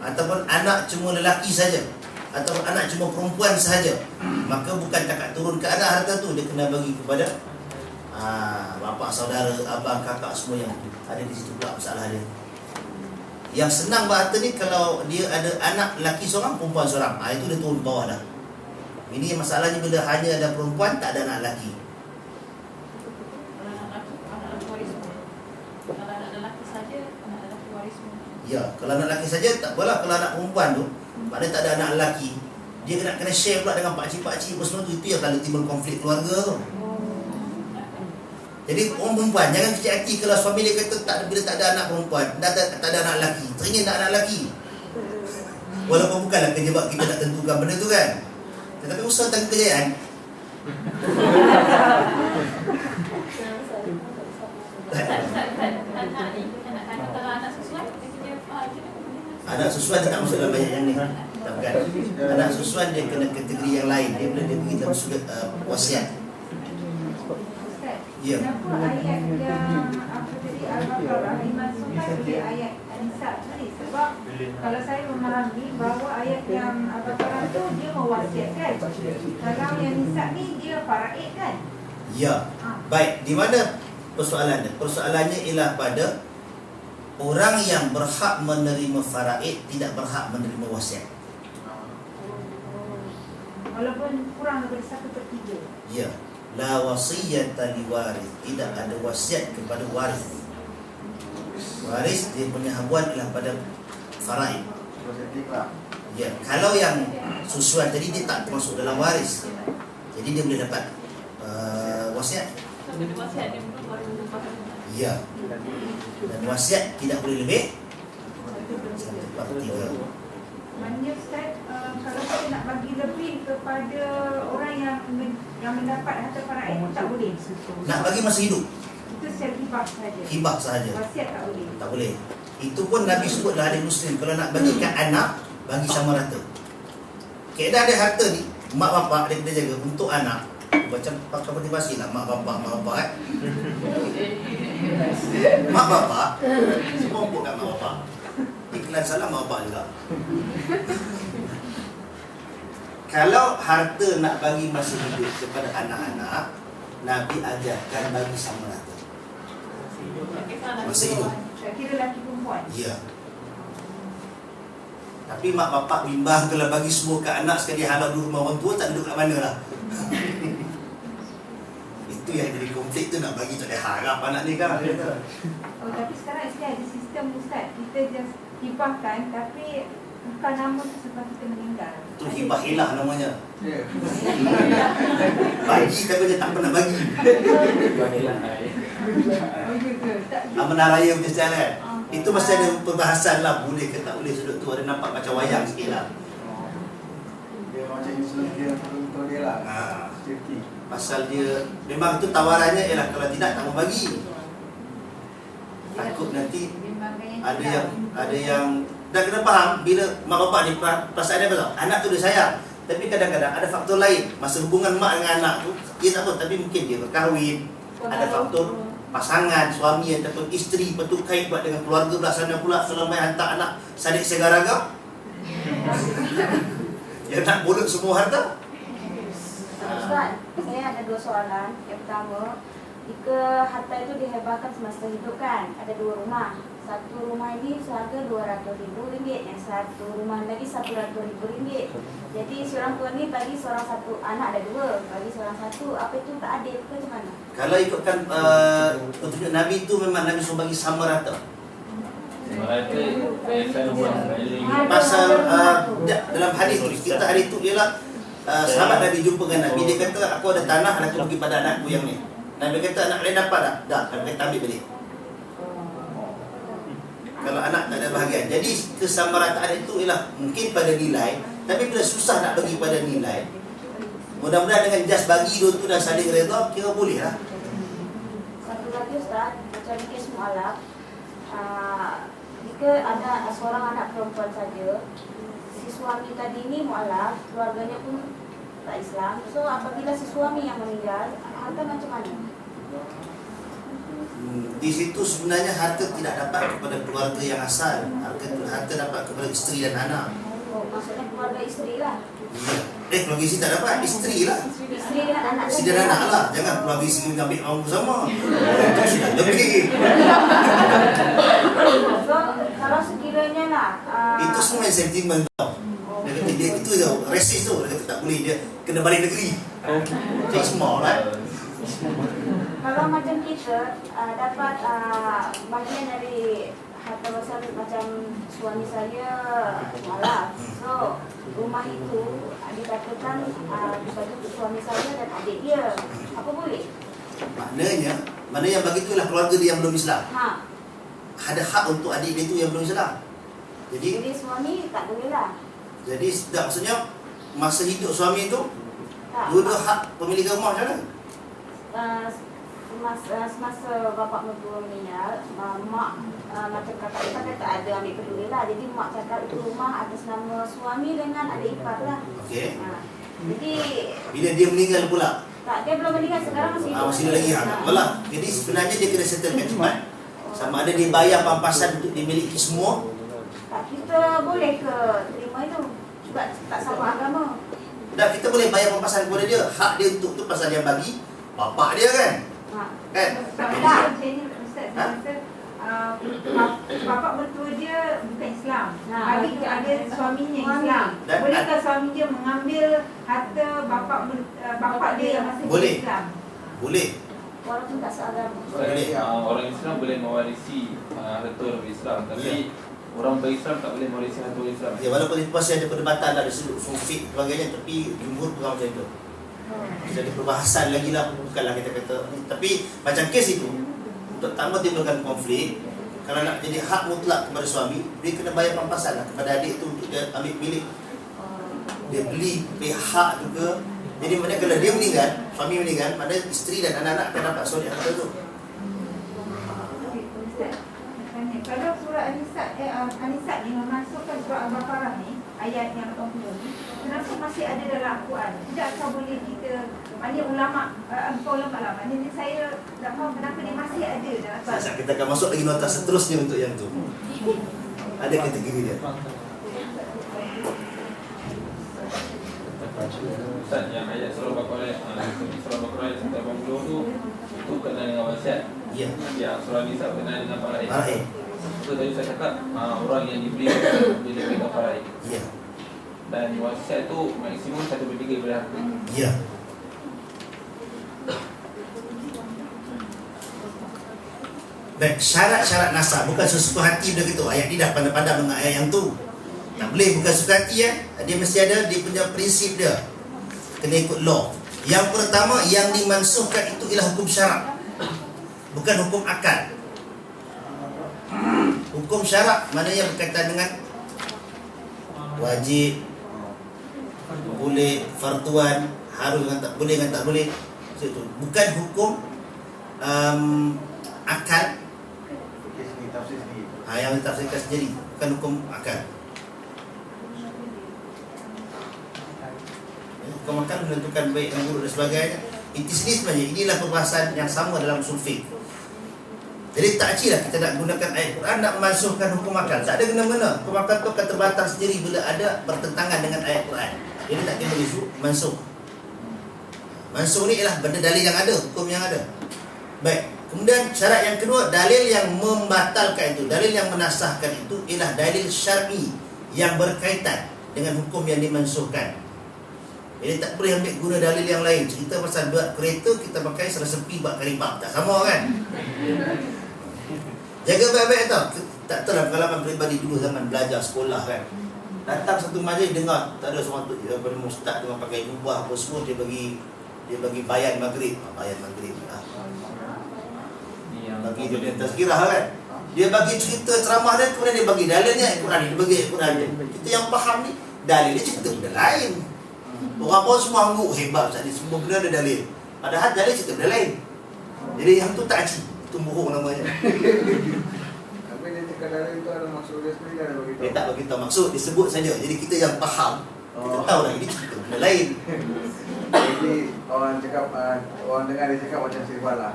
ataupun anak cuma lelaki saja, ataupun anak cuma perempuan sahaja, maka bukan takat turun ke anak harta tu, dia kena bagi kepada bapa, saudara, abang, kakak semua yang ada di situ pula masalah dia. Yang senang berharta ni kalau dia ada anak lelaki seorang, perempuan seorang, itu dia turun ke bawah dah. Ini masalahnya bila hanya ada perempuan, tak ada anak lelaki. Ya, kalau anak lelaki saja tak apalah. Kalau anak perempuan tu, maknanya tak ada anak lelaki, dia kena share pula dengan pakcik-pakcik apa semua tu. Itu yang kalau timbul konflik keluarga tu. Jadi orang perempuan jangan kecil hati kalau suami dia kata bila tak ada anak perempuan, tak ada anak lelaki, teringin nak anak lelaki. Walaupun bukanlah kerja buat kita nak tentukan benda tu kan, tetapi usaha dan kejayaan. Anak susuan tak masuk dalam banyak yang ni. Tak bukan. Anak susuan dia kena kategori yang lain. Dia boleh pergi dalam sudut wasiat. Ya. Kenapa ayat yang apa tadi Al-Baqarah dimasukkan di ayat An-Nisa tadi? Sebab kalau saya memahami bahawa ayat yang Al-Baqarah tu dia mewasiatkan. Kalau yang Nisa ni dia faraid kan? Ya. Baik, di mana persoalannya? Persoalannya ialah pada orang yang berhak menerima faraid tidak berhak menerima wasiat. Walaupun kurang daripada 1/3. Ya. La wasiyata li waris, tidak ada wasiat kepada waris. Waris dia punya habuan ialah pada faraid. Ya, kalau yang susuan tadi dia tak termasuk dalam waris, jadi dia boleh dapat wasiat. Ya. Dan wasiat tidak boleh lebih 1/3. Maknanya Ustaz, kalau kita nak bagi lebih kepada orang yang mendapat harta faraid tak boleh. Nak bagi masa hidup, Itu secara hibah saja. hibah sahaja. Wasiat tak boleh. Tak boleh. Itu pun Nabi sebutlah hadis Muslim, kalau nak bagikan anak, bagi sama rata. Kaedah dia harta ni, mak bapak dia kena jaga untuk anak. Macam pakai motivasi lah mak bapak kan. Mak bapak semua bukan mak bapak. Iklan salah mak bapak juga. Kalau harta nak bagi masa hidup kepada anak-anak, Nabi ajarkan bagi sama rata. Masa hidup. Tak kira lelaki perempuan. Ya. Tapi mak bapak bimbang kalau bagi semua ke anak sekali halau dulu rumah orang tua, tak duduk kat mana lah. Itu yang jadi konflik tu, nak bagi tak ada harap anak ni kan. Oh, tapi sekarang ada sistem Ustaz. Kita just hibahkan tapi bukan nama tu sebab kita meninggal. Itu hibah hilah namanya. Ya. Bagi tapi dia tak pernah bagi. Oh, ya ke? Tak. Amanah raya punya style kan. Itu masih ada perbahasan lah, boleh ke tak boleh sudut tu, ada nampak macam wayang sikit lah. Dia macam insulin dia untuk dia lah. Safety. Pasal dia, memang tu tawarannya ialah kalau tidak tak mau bagi. Takut nanti ada yang dah kena faham bila mak bapak ni perasaan dia apa? Anak tu dia sayang. Tapi kadang-kadang ada faktor lain. Masa hubungan mak dengan anak tu, dia tak apa, tapi mungkin dia berkahwin. Ada faktor pasangan, suami ataupun isteri, betul kait buat dengan keluarga belah sana pula, selama hantar anak sadik segaraga. Dia nak bulut semua harta. Ustaz, saya ada 2 soalan. Yang pertama, jika harta itu dihebahkan semasa hidup kan, ada 2 rumah. Satu rumah ini seharga RM200,000, yang satu rumah lagi RM100,000. Jadi seorang tua ni bagi seorang satu, anak ada 2, bagi seorang satu, apa itu tak adil ke macam mana? Kalau ikutkan petunjuk Nabi tu memang Nabi suruh bagi sama rata. Pasal dalam hadis tu, kita hadis tu ialah sahabat Nabi jumpa dengan Nabi, dia kata aku ada tanah, aku bagi pada anakku yang ni. Nabi kata anak lain dapat tak? Dah, Nabi kata ambil balik. Kalau anak tak ada bahagian. Jadi kesamarataan itu ialah mungkin pada nilai, tapi bila susah nak bagi pada nilai, mudah-mudahan dengan just bagi dua tu dah saling redha, kira boleh lah. Satu lagi Ustaz, macam kes mu'alaf, di jika ada seorang anak perempuan saja, si suami tadi ini mualaf, keluarganya pun tak Islam. So apabila si suami yang meninggal, harta macam mana? Di situ sebenarnya harta tidak dapat kepada keluarga yang asal. Harta dapat kepada isteri dan anak. Oh, maksudnya keluarga isteri lah. Ya. Keluarga isteri tak dapat, isteri lah. Isteri dengan anak. Isteri dan anak lah. Jangan keluarga isteri ambil orang bersama. Itu sudah lebih. So kalau sekiranya lah Itu semua sentimen tau. Dia kata dia itu tau, resis tu. Dia kata tak boleh, dia kena balik negeri. Itu semua lah. kalau macam kita dapat bagian dari harta besar macam suami saya mualaf. So rumah itu dikatakan dibagi untuk suami saya dan adik dia. Apa boleh? Maknanya, mana yang bagi itulah keluarga dia yang belum Islam. Ada hak untuk adik dia tu yang belum Islam. Jadi suami tak boleh lah. Jadi tak, maksudnya masa hidup suami tu Tak. dua-dua hak pemilikan rumah macam mana? Semasa bapak mertua meninggal, mak macam kakak ipar kata ada ambil peduli lah. Jadi mak cakap itu rumah atas nama suami dengan adik ipar lah. Okey. Jadi Bila dia meninggal pula, tak, dia belum meninggal, sekarang masih hidup. masih ada lagi hak. Malah. Jadi sebenarnya dia kena settlekan cepat. Sama ada dia bayar pampasan untuk dimiliki semua. Tak, kita boleh ke terima itu? Sebab tak sama agama. Dan kita boleh bayar pampasan kepada dia. Hak dia untuk tu pasal dia bagi bapak dia kan. Kan? Ustaz, bapak mertua dia bukan Islam. Bagi tu ada suaminya Islam. Dan- Bolehkah suami dia mengambil harta bapak dia yang masih Boleh. Islam? Boleh. Walaupun tak seagama. Boleh. Orang Islam boleh mewarisi harta orang Islam, tapi orang berislam tak boleh mewarisi harta orang Islam. Ya, walaupun itu masih ada perdebatan dari sudut sufik sebagainya, tapi jumhur pegang macam itu. Jadi perbahasan lagi lah, bukanlah kita kata. Tapi macam kes itu, untuk tambah timbulkan konflik, kalau nak jadi hak mutlak kepada suami, dia kena bayar pampasan lah kepada adik tu untuk dia ambil milik. Dia beli pihak juga. Jadi maknanya kalau dia meninggal, suami meninggal, pada isteri dan anak-anak akan dapat soleh harta tu. Ustaz, tanya, kalau surah An-Nisa ni memasukkan surah Al-Baqarah ni, ayat yang 80 ni, kenapa masih ada dalam Al-Quran? Tidakkah boleh kita, maknanya ulama, bukan ulama lah, maknanya saya tak faham kenapa dia masih ada dalam Al-Quran. Sekejap kita akan masuk lagi nota seterusnya untuk yang tu. Ada kategori dia. Ustaz, yang ayat surah Baqarah ayat 180 tu itu kena dengan wasiat. Ya. Yang surah Nisa kena dengan faraid. Faraid. So tadi saya cakap orang yang diberi bila pegang faraid. Ya. Dan wasiat tu maksimum 1/3 daripada harta. Ya. Baik, syarat-syarat nasab bukan sesuka hati benda gitu. Ayat ni dah pandai-pandai dengan ayat yang tu. Tak boleh bukan suka hati ya. Dia mesti ada dia punya prinsip dia. Kena ikut law. Yang pertama yang dimansuhkan itu ialah hukum syarak. Bukan hukum akal. Hukum syarak mana yang berkaitan dengan wajib, boleh, farduan, harus dengan tak boleh dengan tak boleh. So, itu bukan hukum akal. Yang ditafsirkan sendiri, bukan hukum akal. Hukum akal menentukan baik dan buruk dan sebagainya. Itu sendiri sebenarnya inilah perbahasan yang sama dalam usul fiqh. Jadi tak acik lah kita nak gunakan ayat Quran nak memansuhkan hukum akal. Tak ada guna-guna. Hukum akal tu akan terbatas sendiri bila ada bertentangan dengan ayat Quran. Jadi tak kena mansuh. Mansuh ni ialah benda dalil yang ada, hukum yang ada. Baik. Kemudian syarat yang kedua, dalil yang membatalkan itu, dalil yang menasahkan itu ialah dalil syar'i yang berkaitan dengan hukum yang dimansuhkan. Jadi tak boleh ambil guna dalil yang lain. Cerita pasal buat kereta, kita pakai salah sepi buat karibab. Tak sama kan? Jaga baik-baik tau. Tak tahu lah pengalaman peribadi dulu zaman belajar sekolah kan. Datang satu majlis dengar, tak ada seorang tu daripada ustaz dengan pakai jubah apa semua, dia bagi bayan maghrib. Bayan maghrib lah. Bagi dia tazkirah kan. Dia bagi cerita ceramah dia, kemudian dia bagi dalilnya Al-Quran ni, dia bagi Al-Quran dia. Kita yang faham ni, dalil dia cerita benda lain. Orang pun semua angguk hebat Ustaz ni, semua benda ada dalil. Padahal dalil cerita benda lain. Jadi yang tu tak acik, itu bohong namanya. Tapi dia cakap dalil itu ada maksud dia sendiri, ada begitu. Dia tak beritahu maksud, disebut saja. Jadi kita yang faham, kita tahu lah ini cerita benda lain. Jadi orang dengar dia cakap macam sirban lah.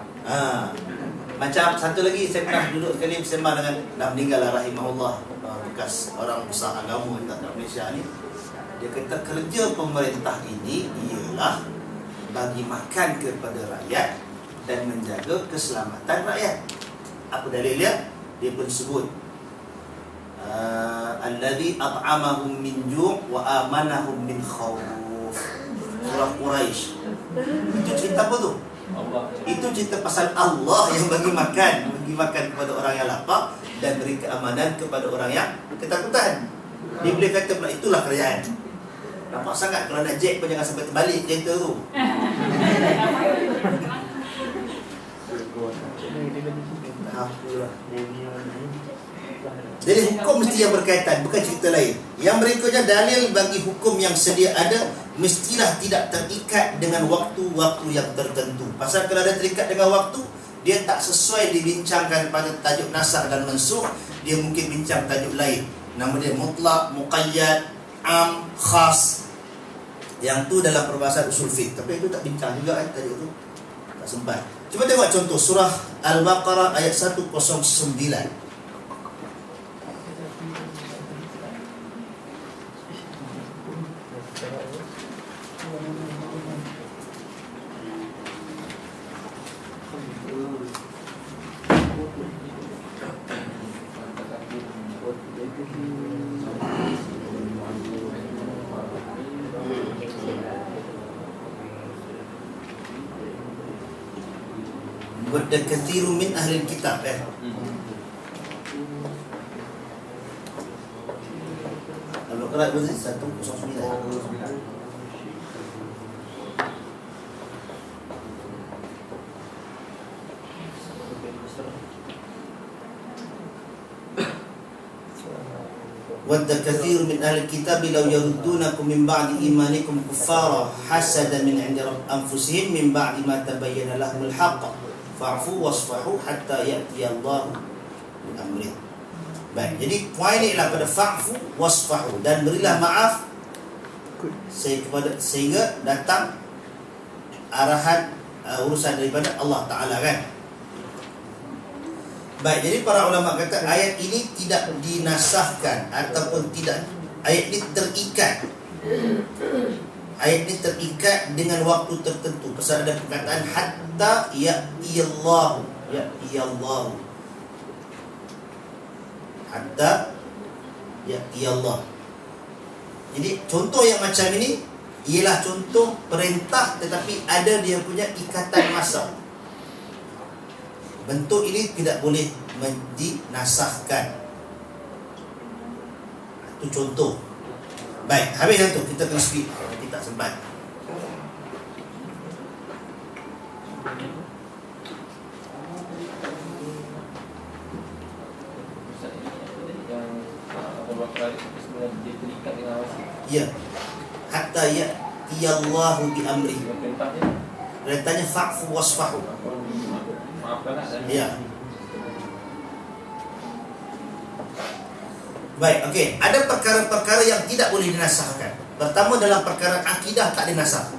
Macam satu lagi, saya pernah duduk sekali bersama dengan, dah meninggal lah rahimahullah, bekas orang besar agama di Malaysia ni. Dia kata kerja pemerintah ini ialah bagi makan kepada rakyat dan menjaga keselamatan rakyat. Apa dalilnya? Dia pun sebut alladzi at'amahum min ju' wa amanahum min khawf. Surah Quraisy. Itu cerita apa tu? Allah. Itu cerita pasal Allah yang bagi makan kepada orang yang lapar dan beri keamanan kepada orang yang ketakutan. Dia boleh kata pula itulah kerajaan. Nampak sangat kalau nak jet pun jangan sampai terbalik kereta tu. Jadi hukum mesti yang berkaitan, bukan cerita lain. Yang berikutnya, dalil bagi hukum yang sedia ada mestilah tidak terikat dengan waktu-waktu yang tertentu. Pasal kalau ada terikat dengan waktu, dia tak sesuai dibincangkan pada tajuk nasakh dan mansukh, dia mungkin bincang tajuk lain. Nama dia mutlak, muqayyad, am, khas. Yang tu dalam perbahasan usul fiqh. Tapi itu tak bincang juga tajuk tu. Tak sempat. Cuba tengok contoh surah Al-Baqarah ayat 109. Wadda kathirun min ahli kitab Al-Baqarah 109. Wadda kathirun min ahli kitab law yaruddunakum min ba'di imanikum kuffara hasadan min 'indi anfusihim min ba'di ma tabayyana lahumul haqq fa'fu wasfahu hatta ya'ti Allah bi amrih. Baik, jadi poin ni ialah pada fa'fu wasfahu, dan berilah maaf sehingga datang arahan urusan daripada Allah Ta'ala kan. Baik, jadi para ulama kata ayat ini tidak dinasahkan ataupun tidak, ayat ini terikat. Ayat ini terikat dengan waktu tertentu. Pasal ada perkataan hatta ya'tiyallahu, ya'tiyallahu, hatta ya'tiyallah. Jadi contoh yang macam ini ialah contoh perintah tetapi ada dia punya ikatan masa. Bentuk ini tidak boleh dinasahkan. Itu contoh. Baik, habis yang tu kita kena speed. Kita tak sempat. Ya. Hatta ya'tiyallahu bi amri. Perintahnya fa'fu wasfahu. Ya. Baik, okey. Ada perkara-perkara yang tidak boleh dinasahkan. Pertama, dalam perkara akidah tak dinasah.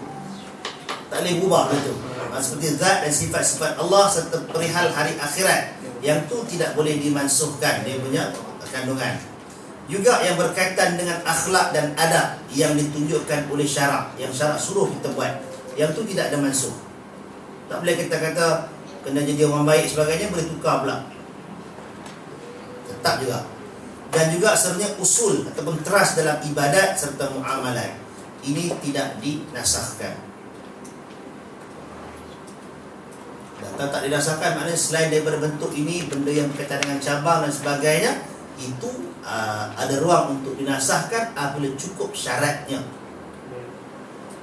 Tak boleh ubah itu. Seperti zat dan sifat-sifat Allah serta perihal hari akhirat. Yang tu tidak boleh dimansuhkan dia punya kandungan. Juga yang berkaitan dengan akhlak dan adab yang ditunjukkan oleh syarak, yang syarak suruh kita buat, yang tu tidak ada mansuh. Tak boleh kita kata kena jadi orang baik sebagainya, boleh tukar pula. Tetap juga. Dan juga sebenarnya usul ataupun trust dalam ibadat serta muamalat, ini tidak dinasahkan. Dan tak dinasahkan maknanya selain daripada bentuk ini, benda yang berkaitan dengan cabang dan sebagainya, itu ada ruang untuk dinasahkan apabila cukup syaratnya.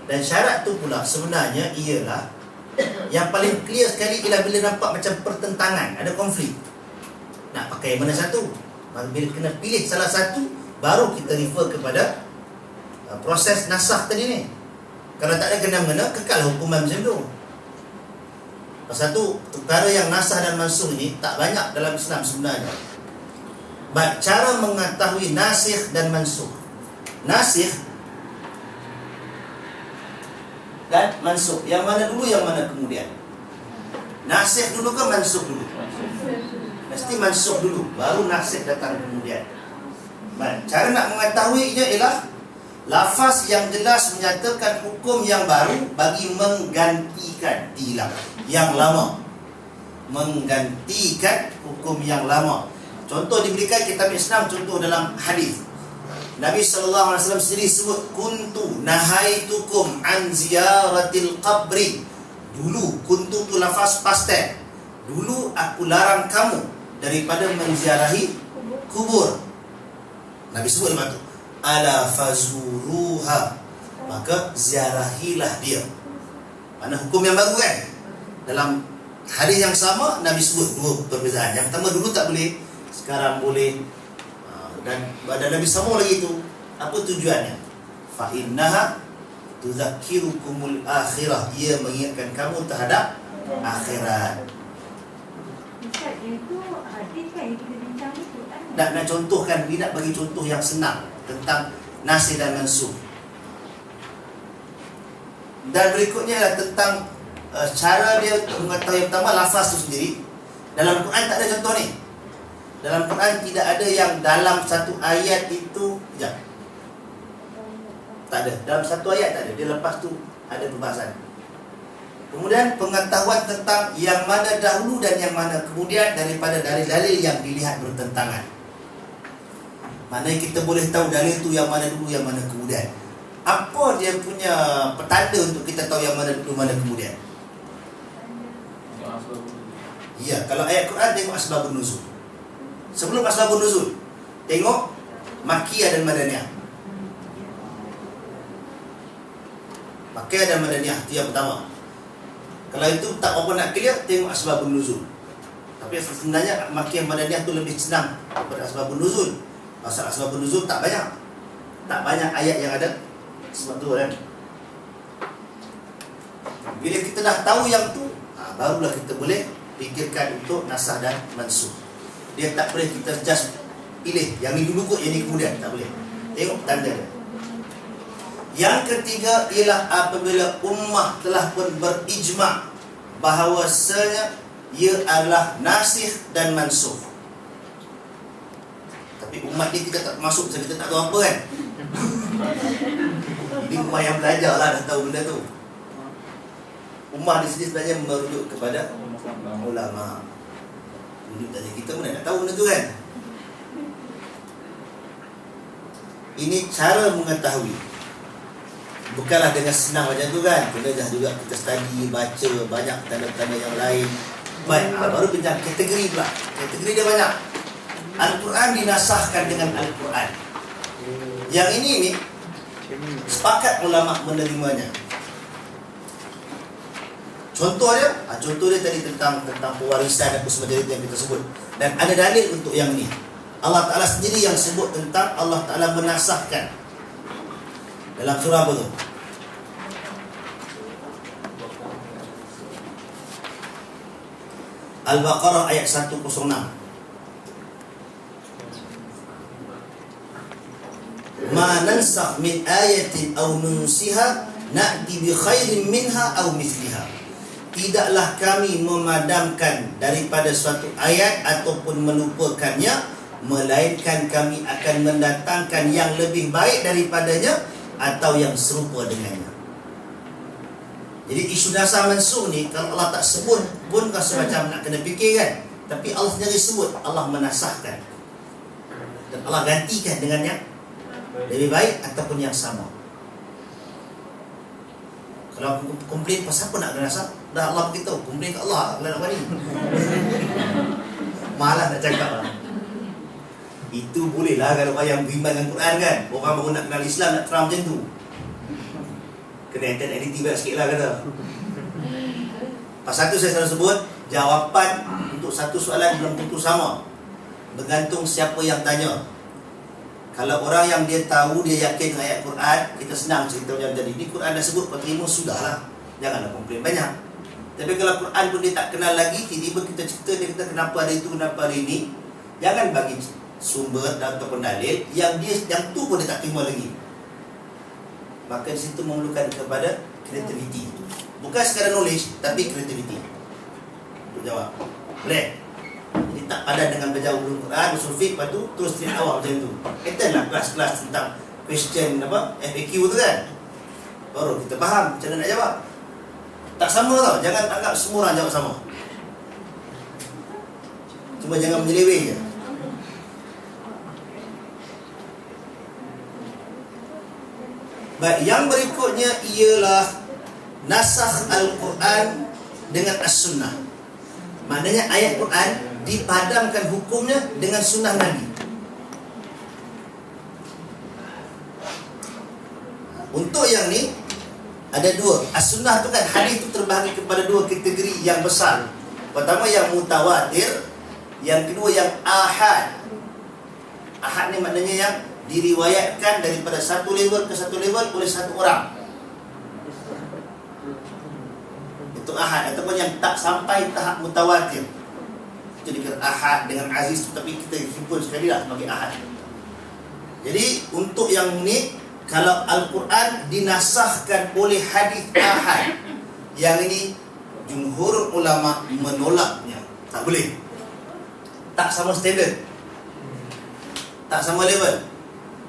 Dan syarat tu pula sebenarnya ialah yang paling clear sekali ialah bila nampak macam pertentangan, ada konflik. Nak pakai mana satu? Bila kena pilih salah satu, baru kita refer kepada proses nasakh tadi ni. Kalau tak ada kena-mengena, kekal hukuman macam tu. Pasal tu, perkara yang nasakh dan mansukh ni tak banyak dalam Islam sebenarnya. Baik, cara mengetahui nasikh dan mansukh. Nasikh dan mansukh, yang mana dulu, yang mana kemudian? Nasikh dulu ke mansukh dulu? Mesti mansukh dulu, baru nasikh datang kemudian. Baik, cara nak mengetahuinya ialah lafaz yang jelas menyatakan hukum yang baru bagi menggantikan yang lama. Menggantikan hukum yang lama. Contoh diberikan kitab Islam, contoh dalam hadis. Nabi SAW sendiri sebut, kuntu nahaitukum an ziyaratil qabri. Dulu, kuntu tu lafaz past tense. Dulu aku larang kamu daripada menziarahi kubur. Nabi sebut lepas tu, ala fazuruha, maka ziarahilah dia. Mana hukum yang baru kan? Dalam hadis yang sama Nabi sebut dua perbezaan. Yang pertama, dulu tak boleh, sekarang boleh. Dan pada Nabi sambung lagi itu, apa tujuannya? Fa innaha tudzakirukumul akhirah, ia mengingatkan kamu terhadap akhirat. Ustaz, itu hadis kan yang kita bincang itu kan? Nak contohkan, nak bagi contoh yang senang tentang nasikh dan mansukh. Dan berikutnya adalah tentang cara dia untuk mengetahui. Yang pertama, lafaz itu sendiri. Dalam Quran tak ada contoh ni. Dalam Quran tidak ada yang dalam satu ayat itu, tak ada. Dalam satu ayat tak ada. Dia lepas tu ada perbahasan. Kemudian pengetahuan tentang yang mana dahulu dan yang mana kemudian daripada dalil-dalil yang dilihat bertentangan. Mana kita boleh tahu dalil itu yang mana dulu, yang mana kemudian. Apa dia punya petanda untuk kita tahu yang mana dulu, mana kemudian? Ya, kalau ayat Quran tengok asbabun nuzul. Sebelum asbabun nuzul, tengok Makkiyah dan Madaniyah. Makkiyah dan Madaniyah, itu yang pertama. Kalau itu tak apa nak clear, tengok asbabun nuzul. Tapi sebenarnya Makkiyah Madaniyah tu lebih senang daripada asbabun nuzul. Pasal asbabun nuzul tak banyak. Tak banyak ayat yang ada sebab tu kan. Bila kita dah tahu yang tu, barulah kita boleh fikirkan untuk nasakh dan mansukh. Dia tak boleh kita just pilih yang ni dulu kot, yang ni kemudian. Tak boleh. Tengok tanda dia. Yang ketiga ialah apabila ummah telah pun berijma' bahawasanya ia adalah nasikh dan mansukh. Tapi umat ni kita tak masuk, kita tak tahu apa kan. Ini ummah yang belajar lah, dah tahu benda tu. Ummah di sini sebenarnya merujuk kepada ulama. Rujuk tadi kita mana nak tahu benda tu kan. Ini cara mengetahui. Bukanlah dengan senang macam tu kan. Kena dah juga kita study, baca banyak tanda-tanda yang lain. Baik, baru bincang kategori pula. Kategori dia banyak. Al-Quran dinasahkan dengan Al-Quran. Yang ini ni sepakat ulama menerimanya. Contoh dia tadi tentang pewarisan dan semacam yang kita sebut. Dan ada dalil untuk yang ini. Allah Ta'ala sendiri yang sebut tentang Allah Ta'ala menasahkan. Dalam surah apa tu? Al-Baqarah ayat 106. Ma nansakh min ayatin aw nunsiha na'ti bi khairin minha aw mithliha. Tidaklah kami memadamkan daripada suatu ayat ataupun melupakannya, melainkan kami akan mendatangkan yang lebih baik daripadanya atau yang serupa dengannya. Jadi isu nasakh mansukh ni, kalau Allah tak sebut pun rasa macam nak kena fikir kan. Tapi Allah sendiri sebut, Allah menasahkan. Dan Allah gantikan dengan yang lebih baik ataupun yang sama. Kalau aku komplain, pasal apa nak kena nasakh? Dah Allah beritahu, komplain ke Allah, Allah nak bani. Malah nak cakap lah. Itu boleh lah kalau yang beriman dengan Quran kan. Orang baru nak kenal Islam, nak terang macam tu. Kena internet editing banyak sikit lah kata. Pasal tu saya selalu sebut, jawapan untuk satu soalan belum tentu sama. Bergantung siapa yang tanya. Kalau orang yang dia tahu, dia yakin dengan ayat Quran, kita senang cerita macam tadi. Ini Quran dah sebut, kau terima, sudahlah. Janganlah komplain banyak. Tapi kalau Quran pun dia tak kenal lagi, tiba-tiba kita cerita, dia kata kenapa ada itu, kenapa ada ini. Jangan bagi sumber ataupun dalil yang tu pun dia tak terima lagi, maka di situ memerlukan kepada kreativiti. Bukan sekadar knowledge, tapi kreativiti untuk jawab. Boleh? Jadi tak padan dengan belajar ulum Quran, usul fiqh, lepas tu terus treat awak macam tu. Attend lah kelas-kelas tentang question FAQ tu kan, baru kita faham macam mana nak jawab. Tak sama tau, jangan anggap semua orang jawab sama. Cuma jangan menyeleweng je. Baik, yang berikutnya ialah nasakh Al-Quran dengan As-Sunnah. Maknanya ayat Quran dipadamkan hukumnya dengan sunnah Nabi. Untuk yang ni ada dua. As-Sunnah tu kan, hadis tu terbahagi kepada dua kategori yang besar. Pertama yang mutawatir, yang kedua yang ahad. Ahad ni maknanya yang diriwayatkan daripada satu level ke satu level oleh satu orang. Itu ahad, ataupun yang tak sampai tahap mutawatir. Jadi ahad dengan aziz, tapi kita himpun sekali lah sebagai ahad. Jadi untuk yang ni, kalau Al-Quran dinasahkan oleh hadis ahad, yang ini jumhur ulama menolaknya. Tak boleh. Tak sama standard, tak sama level.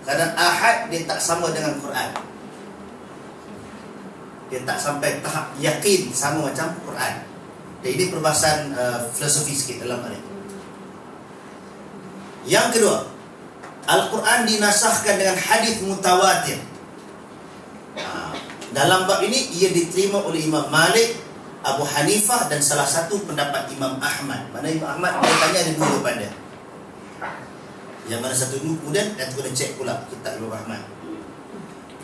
Kerana ahad dia tak sama dengan Quran. Dia tak sampai tahap yakin sama macam Quran. Dan ini perbahasan filosofi sikit dalam hal ini. Yang kedua, Al-Quran dinasahkan dengan hadis mutawatir. Dalam bab ini ia diterima oleh Imam Malik, Abu Hanifah dan salah satu pendapat Imam Ahmad. Mana Imam Ahmad dia tanya ada dua jawapan dia. Yang mana satu dulu, kemudian nanti kena cek pula kitab Imam Ahmad.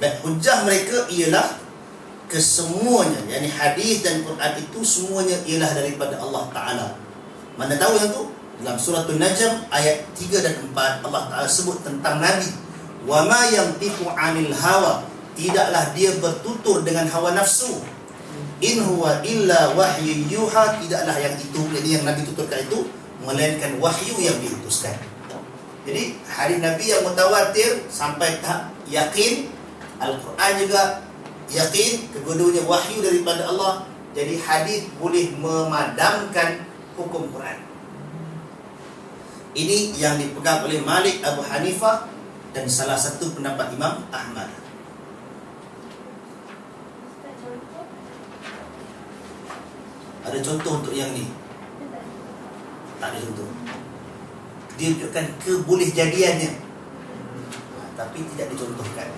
Dan hujah mereka ialah kesemuanya, yakni hadis dan Quran itu semuanya ialah daripada Allah Ta'ala. Mana tahu yang tu? Dalam surah An-Najm ayat 3 dan 4 Allah Ta'ala sebut tentang Nabi, wa ma yantiqu 'anil hawa, tidaklah dia bertutur dengan hawa nafsu, in huwa illa wahyu yuha, tidaklah yang itu, yang Nabi tuturkan itu melainkan wahyu yang diutuskan. Jadi hadis Nabi yang mutawatir sampai tahap yakin, Al-Quran juga yakin, kedua-duanya wahyu daripada Allah. Jadi hadis boleh memadamkan hukum Quran. Ini yang dipegang oleh Malik, Abu Hanifah dan salah satu pendapat Imam Ahmad. Ada contoh untuk yang ni? Tak ada contoh. Dia tunjukkan kebolehjadiannya, tapi tidak dicontohkan.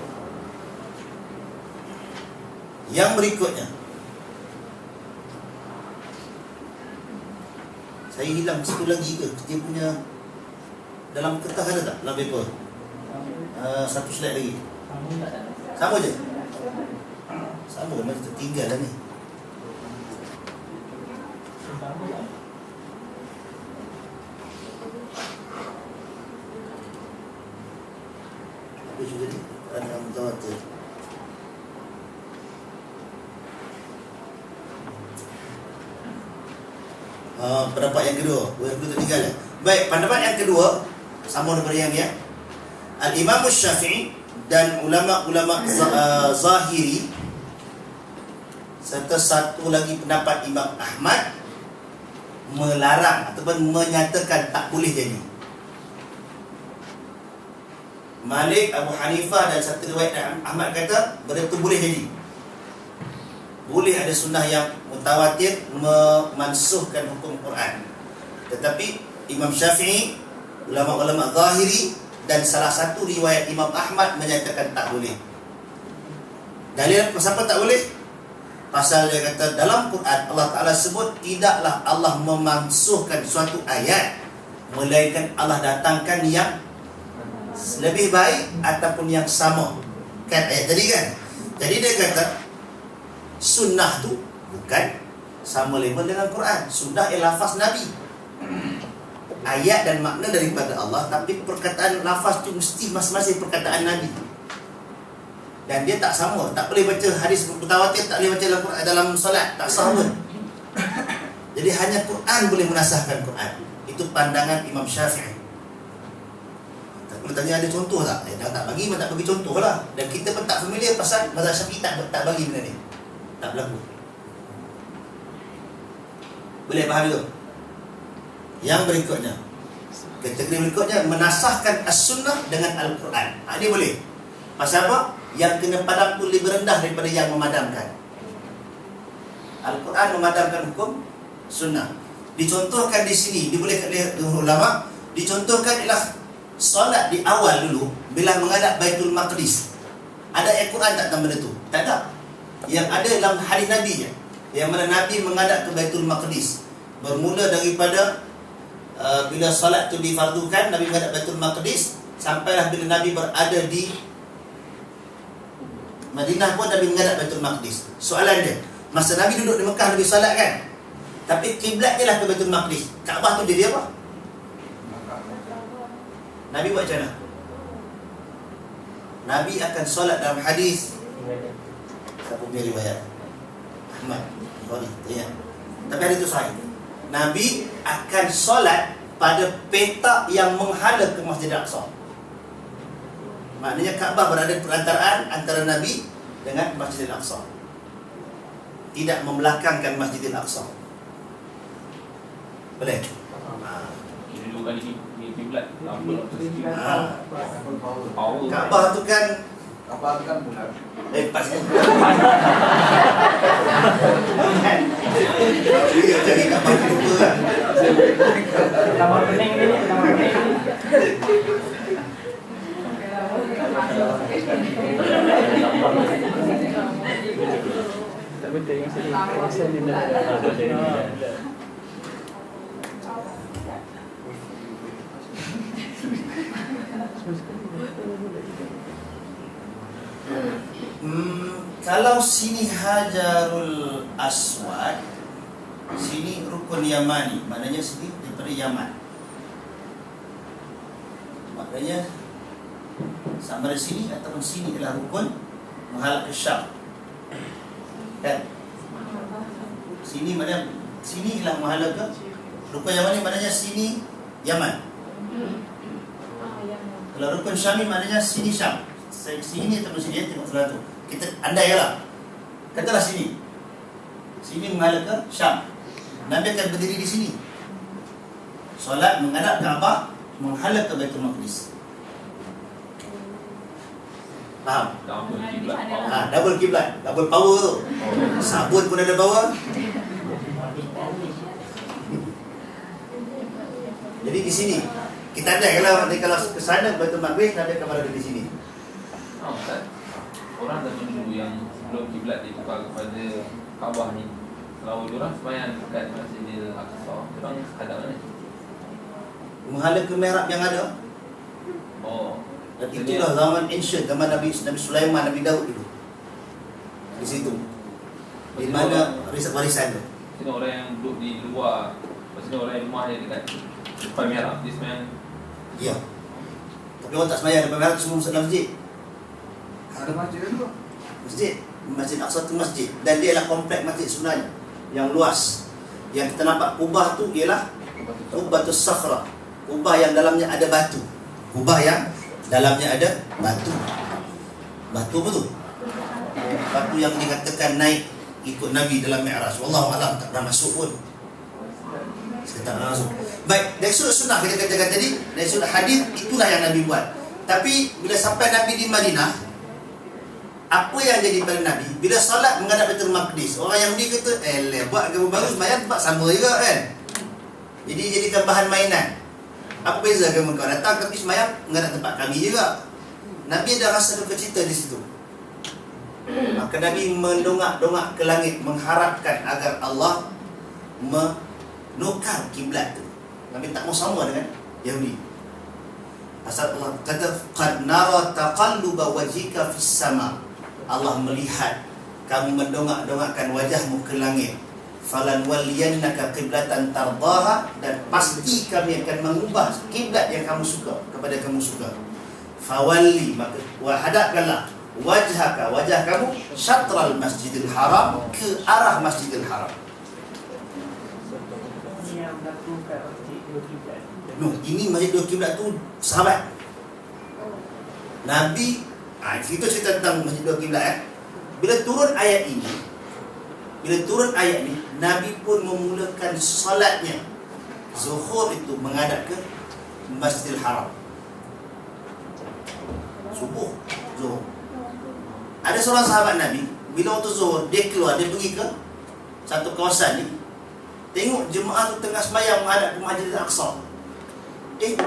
Yang berikutnya, saya hilang satu lagi ke? Dia punya dalam kertas ada tak? Dalam paper satu slide lagi. Sama je? Sama, macam tertinggal lah ni. Apa juga ni? Ada mutawatir. Pendapat yang kedua, yang kedua tertinggal ya. Baik, pendapat yang kedua sama dengan yang ni ya. Al-Imam Syafi'i dan ulama-ulama Zahiri serta satu lagi pendapat Imam Ahmad melarang ataupun menyatakan tak boleh jadi. Malik, Abu Hanifah dan satu riwayat Ahmad kata benda tu boleh jadi. Boleh ada sunnah yang mutawatir memansuhkan hukum Quran. Tetapi Imam Syafi'i, ulama-ulama Zahiri dan salah satu riwayat Imam Ahmad menyatakan tak boleh. Dalil kenapa tak boleh? Pasal dia kata dalam Quran Allah Ta'ala sebut tidaklah Allah memansuhkan suatu ayat melainkan Allah datangkan yang lebih baik ataupun yang sama. Kan ayat tadi kan? Jadi dia kata sunnah tu bukan sama level dengan Quran. Sunnah ialah lafaz Nabi, ayat dan makna daripada Allah, tapi perkataan lafaz tu mesti masing-masing perkataan Nabi. Dan dia tak sama. Tak boleh baca hadis mutawatir, tak boleh baca dalam solat, tak sah pun. Jadi hanya Quran boleh menasahkan Quran. Itu pandangan Imam Syafi'i. Kalau tanya ada contoh tak? Tak bagi pun tak bagi contoh lah. Dan kita pun tak familiar pasal mazhab Syafi'i tak bagi benda ni. Tak berlaku. Boleh faham itu? Yang berikutnya, kategori berikutnya menasahkan as-sunnah dengan Al-Quran. Ini boleh. Pasal apa? Yang kena padam tu lebih rendah daripada yang memadamkan. Al-Quran memadamkan hukum sunnah. Dicontohkan di sini, dibolehkan oleh ulama, dicontohkan ialah solat di awal dulu bila menghadap Baitul Maqdis. Ada ayat Quran tak tentang benda tu? Tak ada. Yang ada dalam hadis Nabi je. Yang mana Nabi menghadap ke Baitul Maqdis. Bermula daripada bila solat tu difardukan, Nabi menghadap Baitul Maqdis, sampailah bila Nabi berada di Madinah pun Nabi menghadap Baitul Maqdis. Soalan dia, masa Nabi duduk di Mekah Nabi solat kan? Tapi kiblat dia lah ke Baitul Maqdis. Kaabah tu dia apa? Nabi buat macam mana? Nabi akan solat dalam hadis. Siapa punya riwayat? Ahmad. Sorry, ya. Tapi hadis itu sahih. Nabi akan solat pada petak yang menghadap ke Masjid Al-Aqsa. Maknanya Kaabah berada di perantaraan antara Nabi dengan Masjid Al-Aqsa. Tidak membelakangkan Masjid Al-Aqsa. Boleh? Ini dua kali ni kiblat. Kaabah tu kan Apa tu kan bulat. pas kan. Jadi Kaabah tu lupa kan. Pertama pening ni, pertama pening ni. Tak betul yang sini. Pasal ni dah. Kalau sini Hajarul Aswad, sini Rukun Yamani, maknanya sini daripada Yaman. Maknanya sama ada sini ataupun sini adalah rukun menghadap ke Syam. Kan? Sini mana? Sini ialah menghadap ke Rukun Yamani, maknanya sini Yaman. Kalau Rukun Syami maknanya sini Syam. Sini ataupun sini, tengok salah tu. Kita andai lah. Katalah sini. Sini menghadap ke Syam. Nabi akan berdiri di sini. Solat menghadap Kaabah, menghadap ke Baitul Maqdis. Faham? Double kiblat. Double kiblat, double power tu. Sabun pun ada power. Jadi di sini kita andai kalau ke sana Baitul Maqdis, Nabi akan berada di sini. Ustaz, orang zaman dulu yang sebelum kiblat ditukar kepada Kaabah ni, kalau diorang sembahyang dekat Masjidil Aqsa, diorang hadap mana? Menghadap ke mihrab yang ada. Oh, Dan itulah zaman ancient, zaman Nabi Sulaiman, Nabi Daud dulu. Di situ. Di mana warisan tu. Maksudnya orang yang duduk di luar, maksudnya orang yang rumah dia dekat depan mihrab, dia sembahyang. Ya. Tapi orang tak sembahyang depan mihrab, semua masuk dalam masjid. Ada masjid tu. Masjid Aqsa tu masjid. Dan dia adalah komplek masjid sebenarnya yang luas. Yang kita nampak kubah tu ialah Kubatus Sakhra. Kubah yang dalamnya ada batu. Kubah yang dalamnya ada batu. Batu apa tu? Batu yang dikatakan naik ikut Nabi dalam Mi'raj. Wallahu a'lam, tak pernah masuk pun. Saya tak pernah masuk. Baik, dari sudut sunnah kita katakan tadi, dari sudut hadis itulah yang Nabi buat. Tapi bila sampai Nabi di Madinah, apa yang jadi pada Nabi? Bila solat menghadap Baitul Maqdis, orang Yahudi kata, buat agama baru sembahyang tempat sama juga kan. Jadi jadikan bahan mainan. Apa beza agama kau? Datang tapi sembahyang menghadap tempat kami juga. Nabi ada rasa duka cita di situ. Maka Nabi mendongak-dongak ke langit mengharapkan agar Allah menukar kiblat tu. Nabi tak mau sama dengan Yahudi. Pasal Allah kata qad nara taqalluba wajhika fis sama. Allah melihat kamu mendongak-dongakkan wajahmu ke langit. Falan waliyannaka qiblatan tardaha, dan pasti kami akan mengubah kiblat yang kamu suka kepada kamu suka. Fawalli, maka hadapkanlah wajah kamu syatral Masjidil Haram, ke arah Masjidil Haram. Ini yang berlaku kat masjid dua kiblat. Ini masjid dua kiblat tu sahabat. Nabi, itu cerita tentang Masjid Dua Kiblat. Bila turun ayat ini, Nabi pun memulakan solatnya Zuhur itu menghadap ke Masjidil Haram. Subuh, Zuhur. Ada seorang sahabat Nabi, bila waktu Zuhur, dia keluar, dia pergi ke satu kawasan ni, tengok jemaah tu tengah sembahyang menghadap ke Masjidil Aqsa.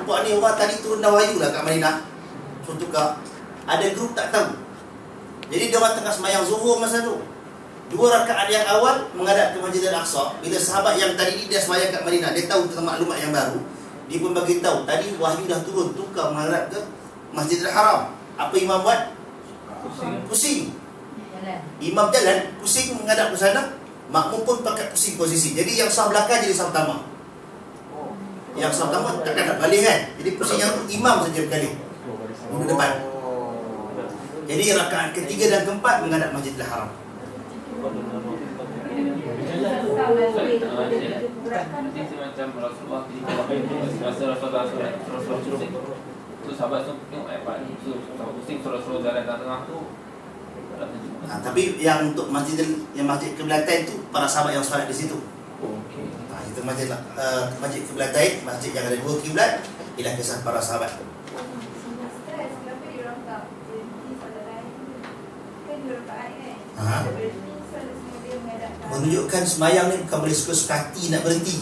Buat ni orang tadi turun dah wahyu lah kat Madinah. So tukar, ada grup tak tahu. Jadi dia orang tengah sembahyang Zuhur masa tu. 2 rakaat yang awal menghadap ke Masjidil Aqsa. Bila sahabat yang tadi ni dia sembahyang kat Madinah, dia tahu tentang maklumat yang baru, dia pun bagi tahu, tadi wahyu dah turun, tukar menghadap ke Masjidil Haram. Apa imam buat? Pusing. Imam jalan, pusing menghadap ke sana, makmum pun pakai pusing posisi. Jadi yang sah belakang jadi sah pertama. Yang sah pertama takkan nak balik kan. Jadi pusing yang imam saja berkali ke depan. Jadi rakaat ketiga dan keempat menghadap Masjidil Haram. Nanti macam Rasulullah masa Rasulullah tu sahabat tu tengok ayat ni, so sahabat pusing, so Rasulullah jalan tengah tu. Tapi yang untuk masjid Kiblatain tu para sahabat yang solat di situ. Okey. Itu masjid Kiblatain, masjid yang ada 2 kiblat, ialah kisah para sahabat. Stres, kenapa dia orang tak berhenti solat lain? Kan 2 rakaat kan? Ha? Berhenti solat semua dia menghadapkan. Menunjukkan sembahyang ni bukan boleh suka-suka hati nak berhenti.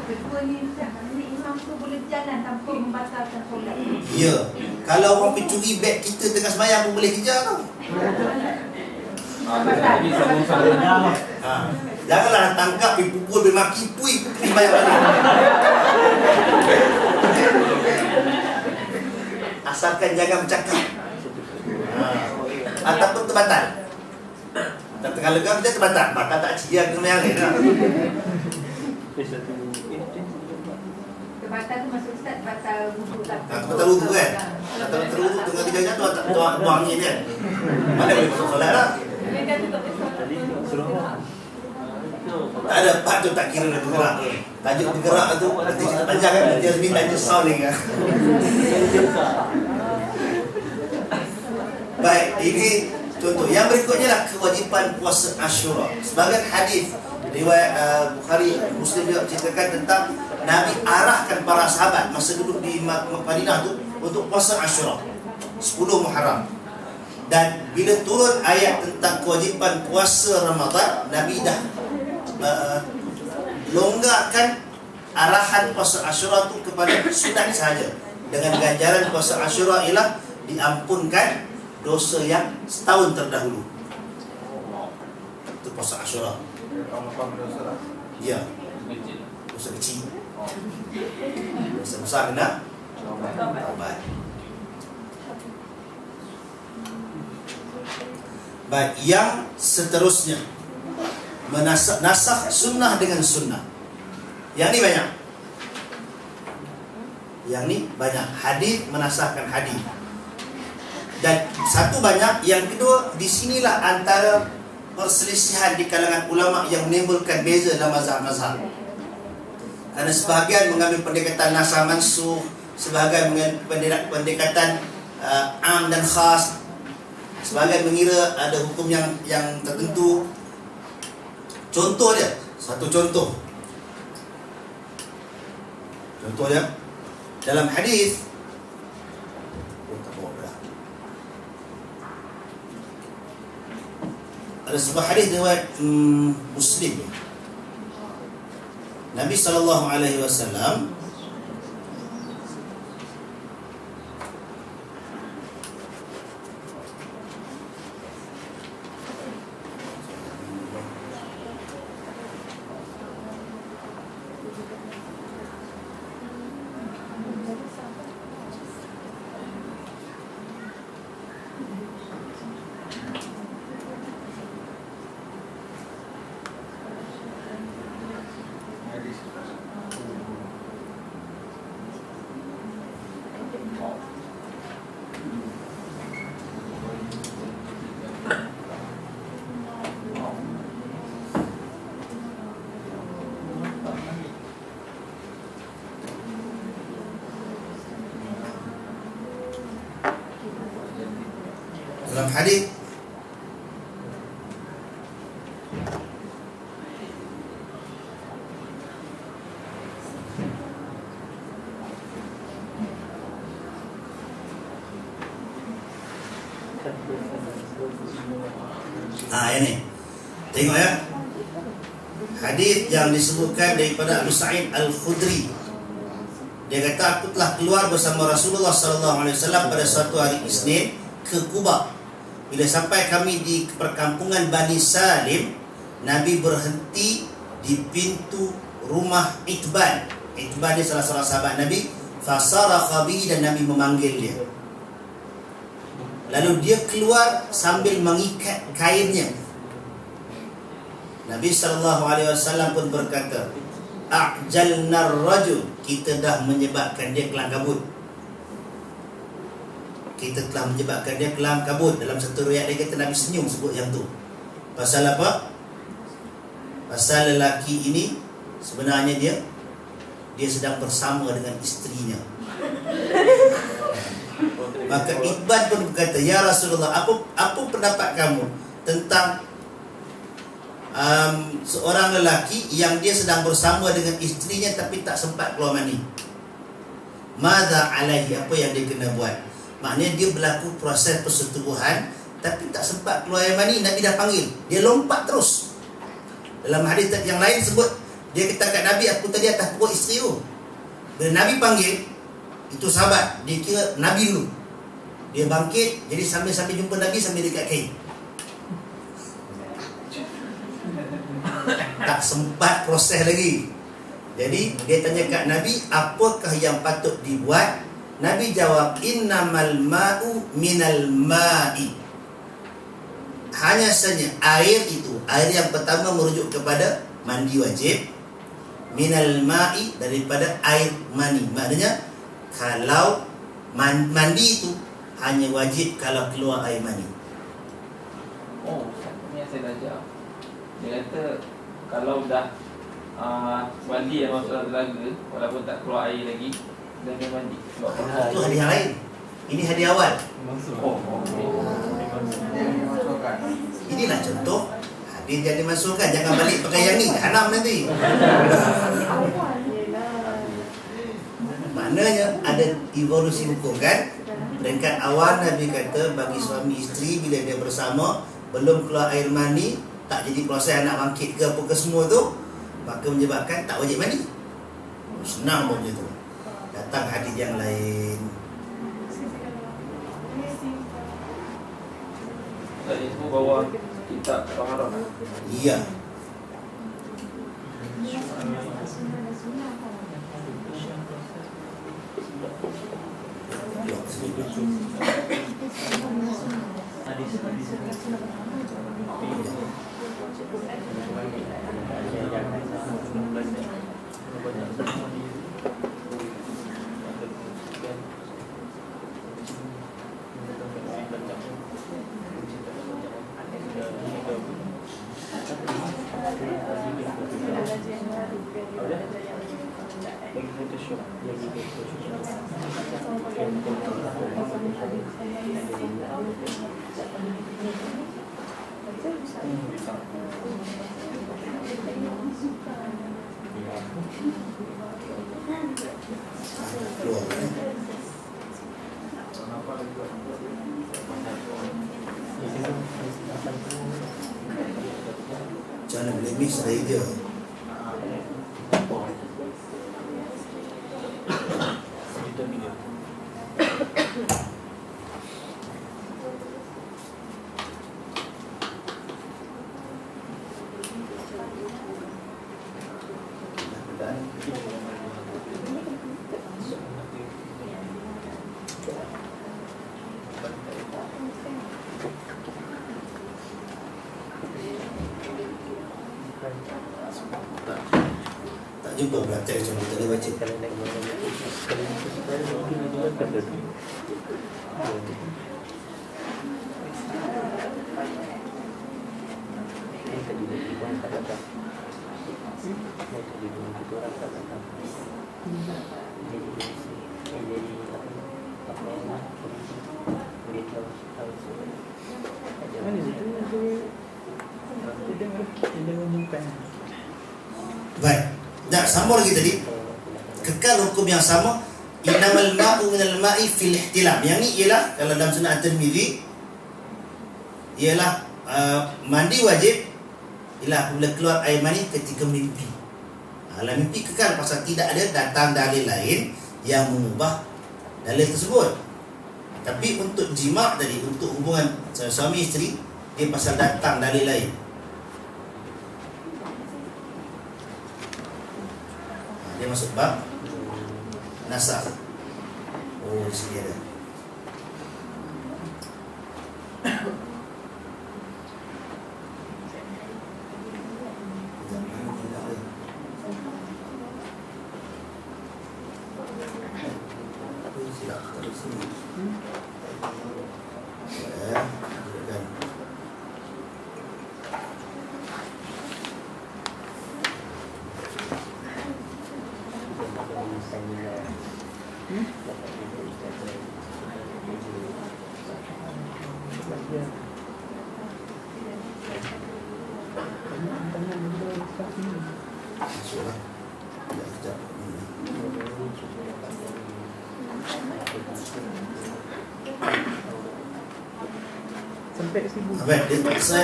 Kedua ni maknanya imam tu boleh jalan tanpa membatalkan solat. Ya, kalau orang pencuri beg kita tengah sembahyang pun boleh kejar tau. Tapi sama-sama. Janganlah tangkap, pergi pukul, pergi maki, pergi sembahyang balik. Asalkan jangan bercakap. Ataupun terbatal. Tak tengah legam dia terbatal. Batal tak cia ke sembahyang ni. Terbatal tu maksud Ustaz batal wuduk lah. Terbatal wuduk kan. Batal wuduk tengah tiga jam tu buang angin kan. Mana boleh masuk solat lah. Tak ada part tu tak kira dia bergerak. Tajuk bergerak tu nanti cerita panjang kan. Nanti Azmi tanya sound ni kan. Baik, ini contoh. Yang berikutnya lah kewajipan puasa Ashura. Sebagai hadis riwayat Bukhari, Muslim juga ceritakan tentang Nabi arahkan para sahabat masa duduk di Madinah tu untuk puasa Ashura 10 Muharram. Dan bila turun ayat tentang kewajipan puasa Ramadan, Nabi dah longgarkan arahan puasa Ashura tu kepada sunat sahaja. Dengan ganjaran puasa Ashura ialah diampunkan dosa yang setahun terdahulu. Itu puasa Ashura. Ya, dosa kecil. Dosa besar kena taubat. Baik, yang seterusnya nasakh sunnah dengan sunnah. Yang ni banyak. Yang ni banyak. Hadis menasahkan hadis. Dan satu banyak, yang kedua di sinilah antara perselisihan di kalangan ulama yang menimbulkan beza dalam mazhab-mazhab. Kerana sebahagian mengambil pendekatan nasakh mansukh, sebahagian mengambil pendekatan am dan khas, sebahagian mengira ada hukum yang tertentu. Contoh dia, satu contoh. Contoh dia dalam hadis ada sebuah hadis riwayat Muslim. Nabi SAW Dalam hadis ini. Tengok ya. Hadis yang disebutkan daripada Abu Sa'id Al-Khudri. Dia kata, aku telah keluar bersama Rasulullah SAW pada suatu hari Isnin ke Quba. Bila sampai kami di perkampungan Bani Salim, Nabi berhenti di pintu rumah Itban. Itban ni salah seorang sahabat Nabi. Fasarakha bihi, dan Nabi memanggil dia. Lalu dia keluar sambil mengikat kainnya. Nabi SAW pun berkata, A'jalnar rajul, kita dah menyebabkan dia kelam kabut. Kita telah menyebabkan dia kelam kabut. Dalam satu riwayat dia kata Nabi senyum sebut yang tu. Pasal apa? Pasal lelaki ini sebenarnya dia sedang bersama dengan isterinya. Maka Ibad pun berkata, ya Rasulullah, apa pendapat kamu tentang seorang lelaki yang dia sedang bersama dengan isterinya tapi tak sempat keluar mani? Madza alaihi, apa yang dia kena buat? Maknanya dia berlaku proses persetubuhan tapi tak sempat keluar air mani. Nabi dah panggil, dia lompat terus. Dalam hadis yang lain sebut, dia kata kat Nabi, aku tadi atas perut isteri tu. Bila Nabi panggil, itu sahabat, dia kira Nabi dulu. Dia bangkit, jadi sambil jumpa Nabi sambil dekat kain. Tak sempat proses lagi. Jadi dia tanya kat Nabi, apakah yang patut dibuat? Nabi jawab, innamal ma'u minal ma'i. Hanya saja air itu, air yang pertama merujuk kepada mandi wajib. Minal ma'i, daripada air mani. Maknanya kalau mandi itu hanya wajib kalau keluar air mani. Oh, ini yang saya belajar. Dia kata kalau dah mandi yang masuk dalam telaga, walaupun tak keluar air lagi, dan dia mandi. Itu hadiah lain. Ini hadiah awal. Oh, Yang dimasukkan. Inilah contoh hadis yang dimasukkan. Jangan balik pakai yang ni, haram nanti. Maknanya ada evolusi hukum kan. Peringkat awal Nabi kata bagi suami isteri bila dia bersama belum keluar air mani, tak jadi proses anak bangkit ke apa ke semua tu, maka menyebabkan tak wajib mandi. Senang pun macam tu. Datang hadis yang lain. Tadi semua bawa kitab Taharah. Iya. Jangan boleh mix dari dia. Tak jumpa praktek macam kita boleh baca. Baik. Nah, sambung lagi tadi. Kekal hukum yang sama. Innamal ma'u minal ma'i fil ihtilam. Yang ni ialah kalau dalam Sunan At-Tirmizi ialah mandi wajib ialah apabila keluar air mani ketika mimpi. Kalau mimpi kekal pasal tidak ada datang dalil lain yang mengubah dalil tersebut. Tapi untuk jima' tadi, untuk hubungan suami isteri, dia pasal datang dalil lain. Dia masuk bab nasakh. Oh, di sini ada. Masuklah. Ya, kejap. Baik,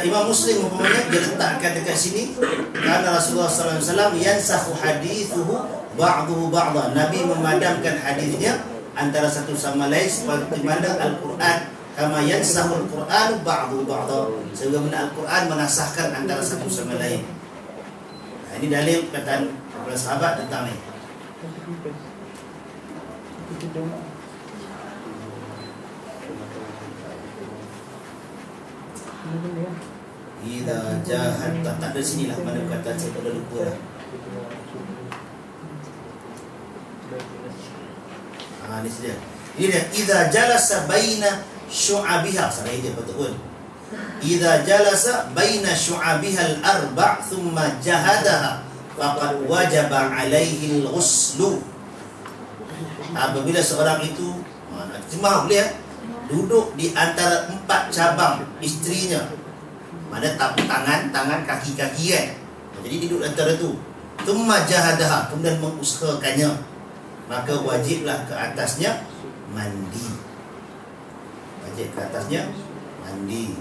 Imam Muslim umpamanya dia letakkan dekat sini karena Rasulullah sallallahu alaihi wasallam yansakhu hadithuhu ba'dahu ba'dha. Nabi memadamkan hadisnya antara satu sama lain seperti mana Al-Quran kama yansahul Quran ba'dahu ba'dha. Sebagaimana Al-Quran menasahkan antara satu sama lain. Nah, ini dalil perkataan para sahabat tentang ini. Idza jahat tak ada sinilah mana perkataan saya dah lupa dah. Ini dia. Ini dia. Idza jalasa baina syu'abiha. Salah dia betul. Idza jalasa baina syu'abiha al-arba' thumma jahadaha faqad wajaba 'alaihi al-ghuslu. Apabila seorang itu terjemah boleh duduk di antara 4 cabang isterinya. Mana tangan, kaki-kaki kan. Jadi duduk antara tu. Thumma jahadaha, kemudian mengusahakannya. Maka wajiblah ke atasnya mandi. Wajib ke atasnya mandi.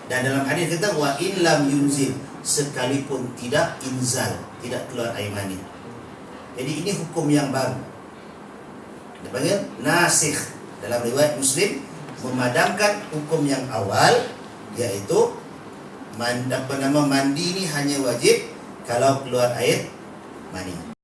Dan dalam hadis kata wa in lam yunzil, sekalipun tidak inzal, tidak keluar air mani. Jadi ini hukum yang baru. Dipanggil nasikh. Dalam riwayat Muslim memadamkan hukum yang awal, iaitu mandi ni hanya wajib kalau keluar air mani.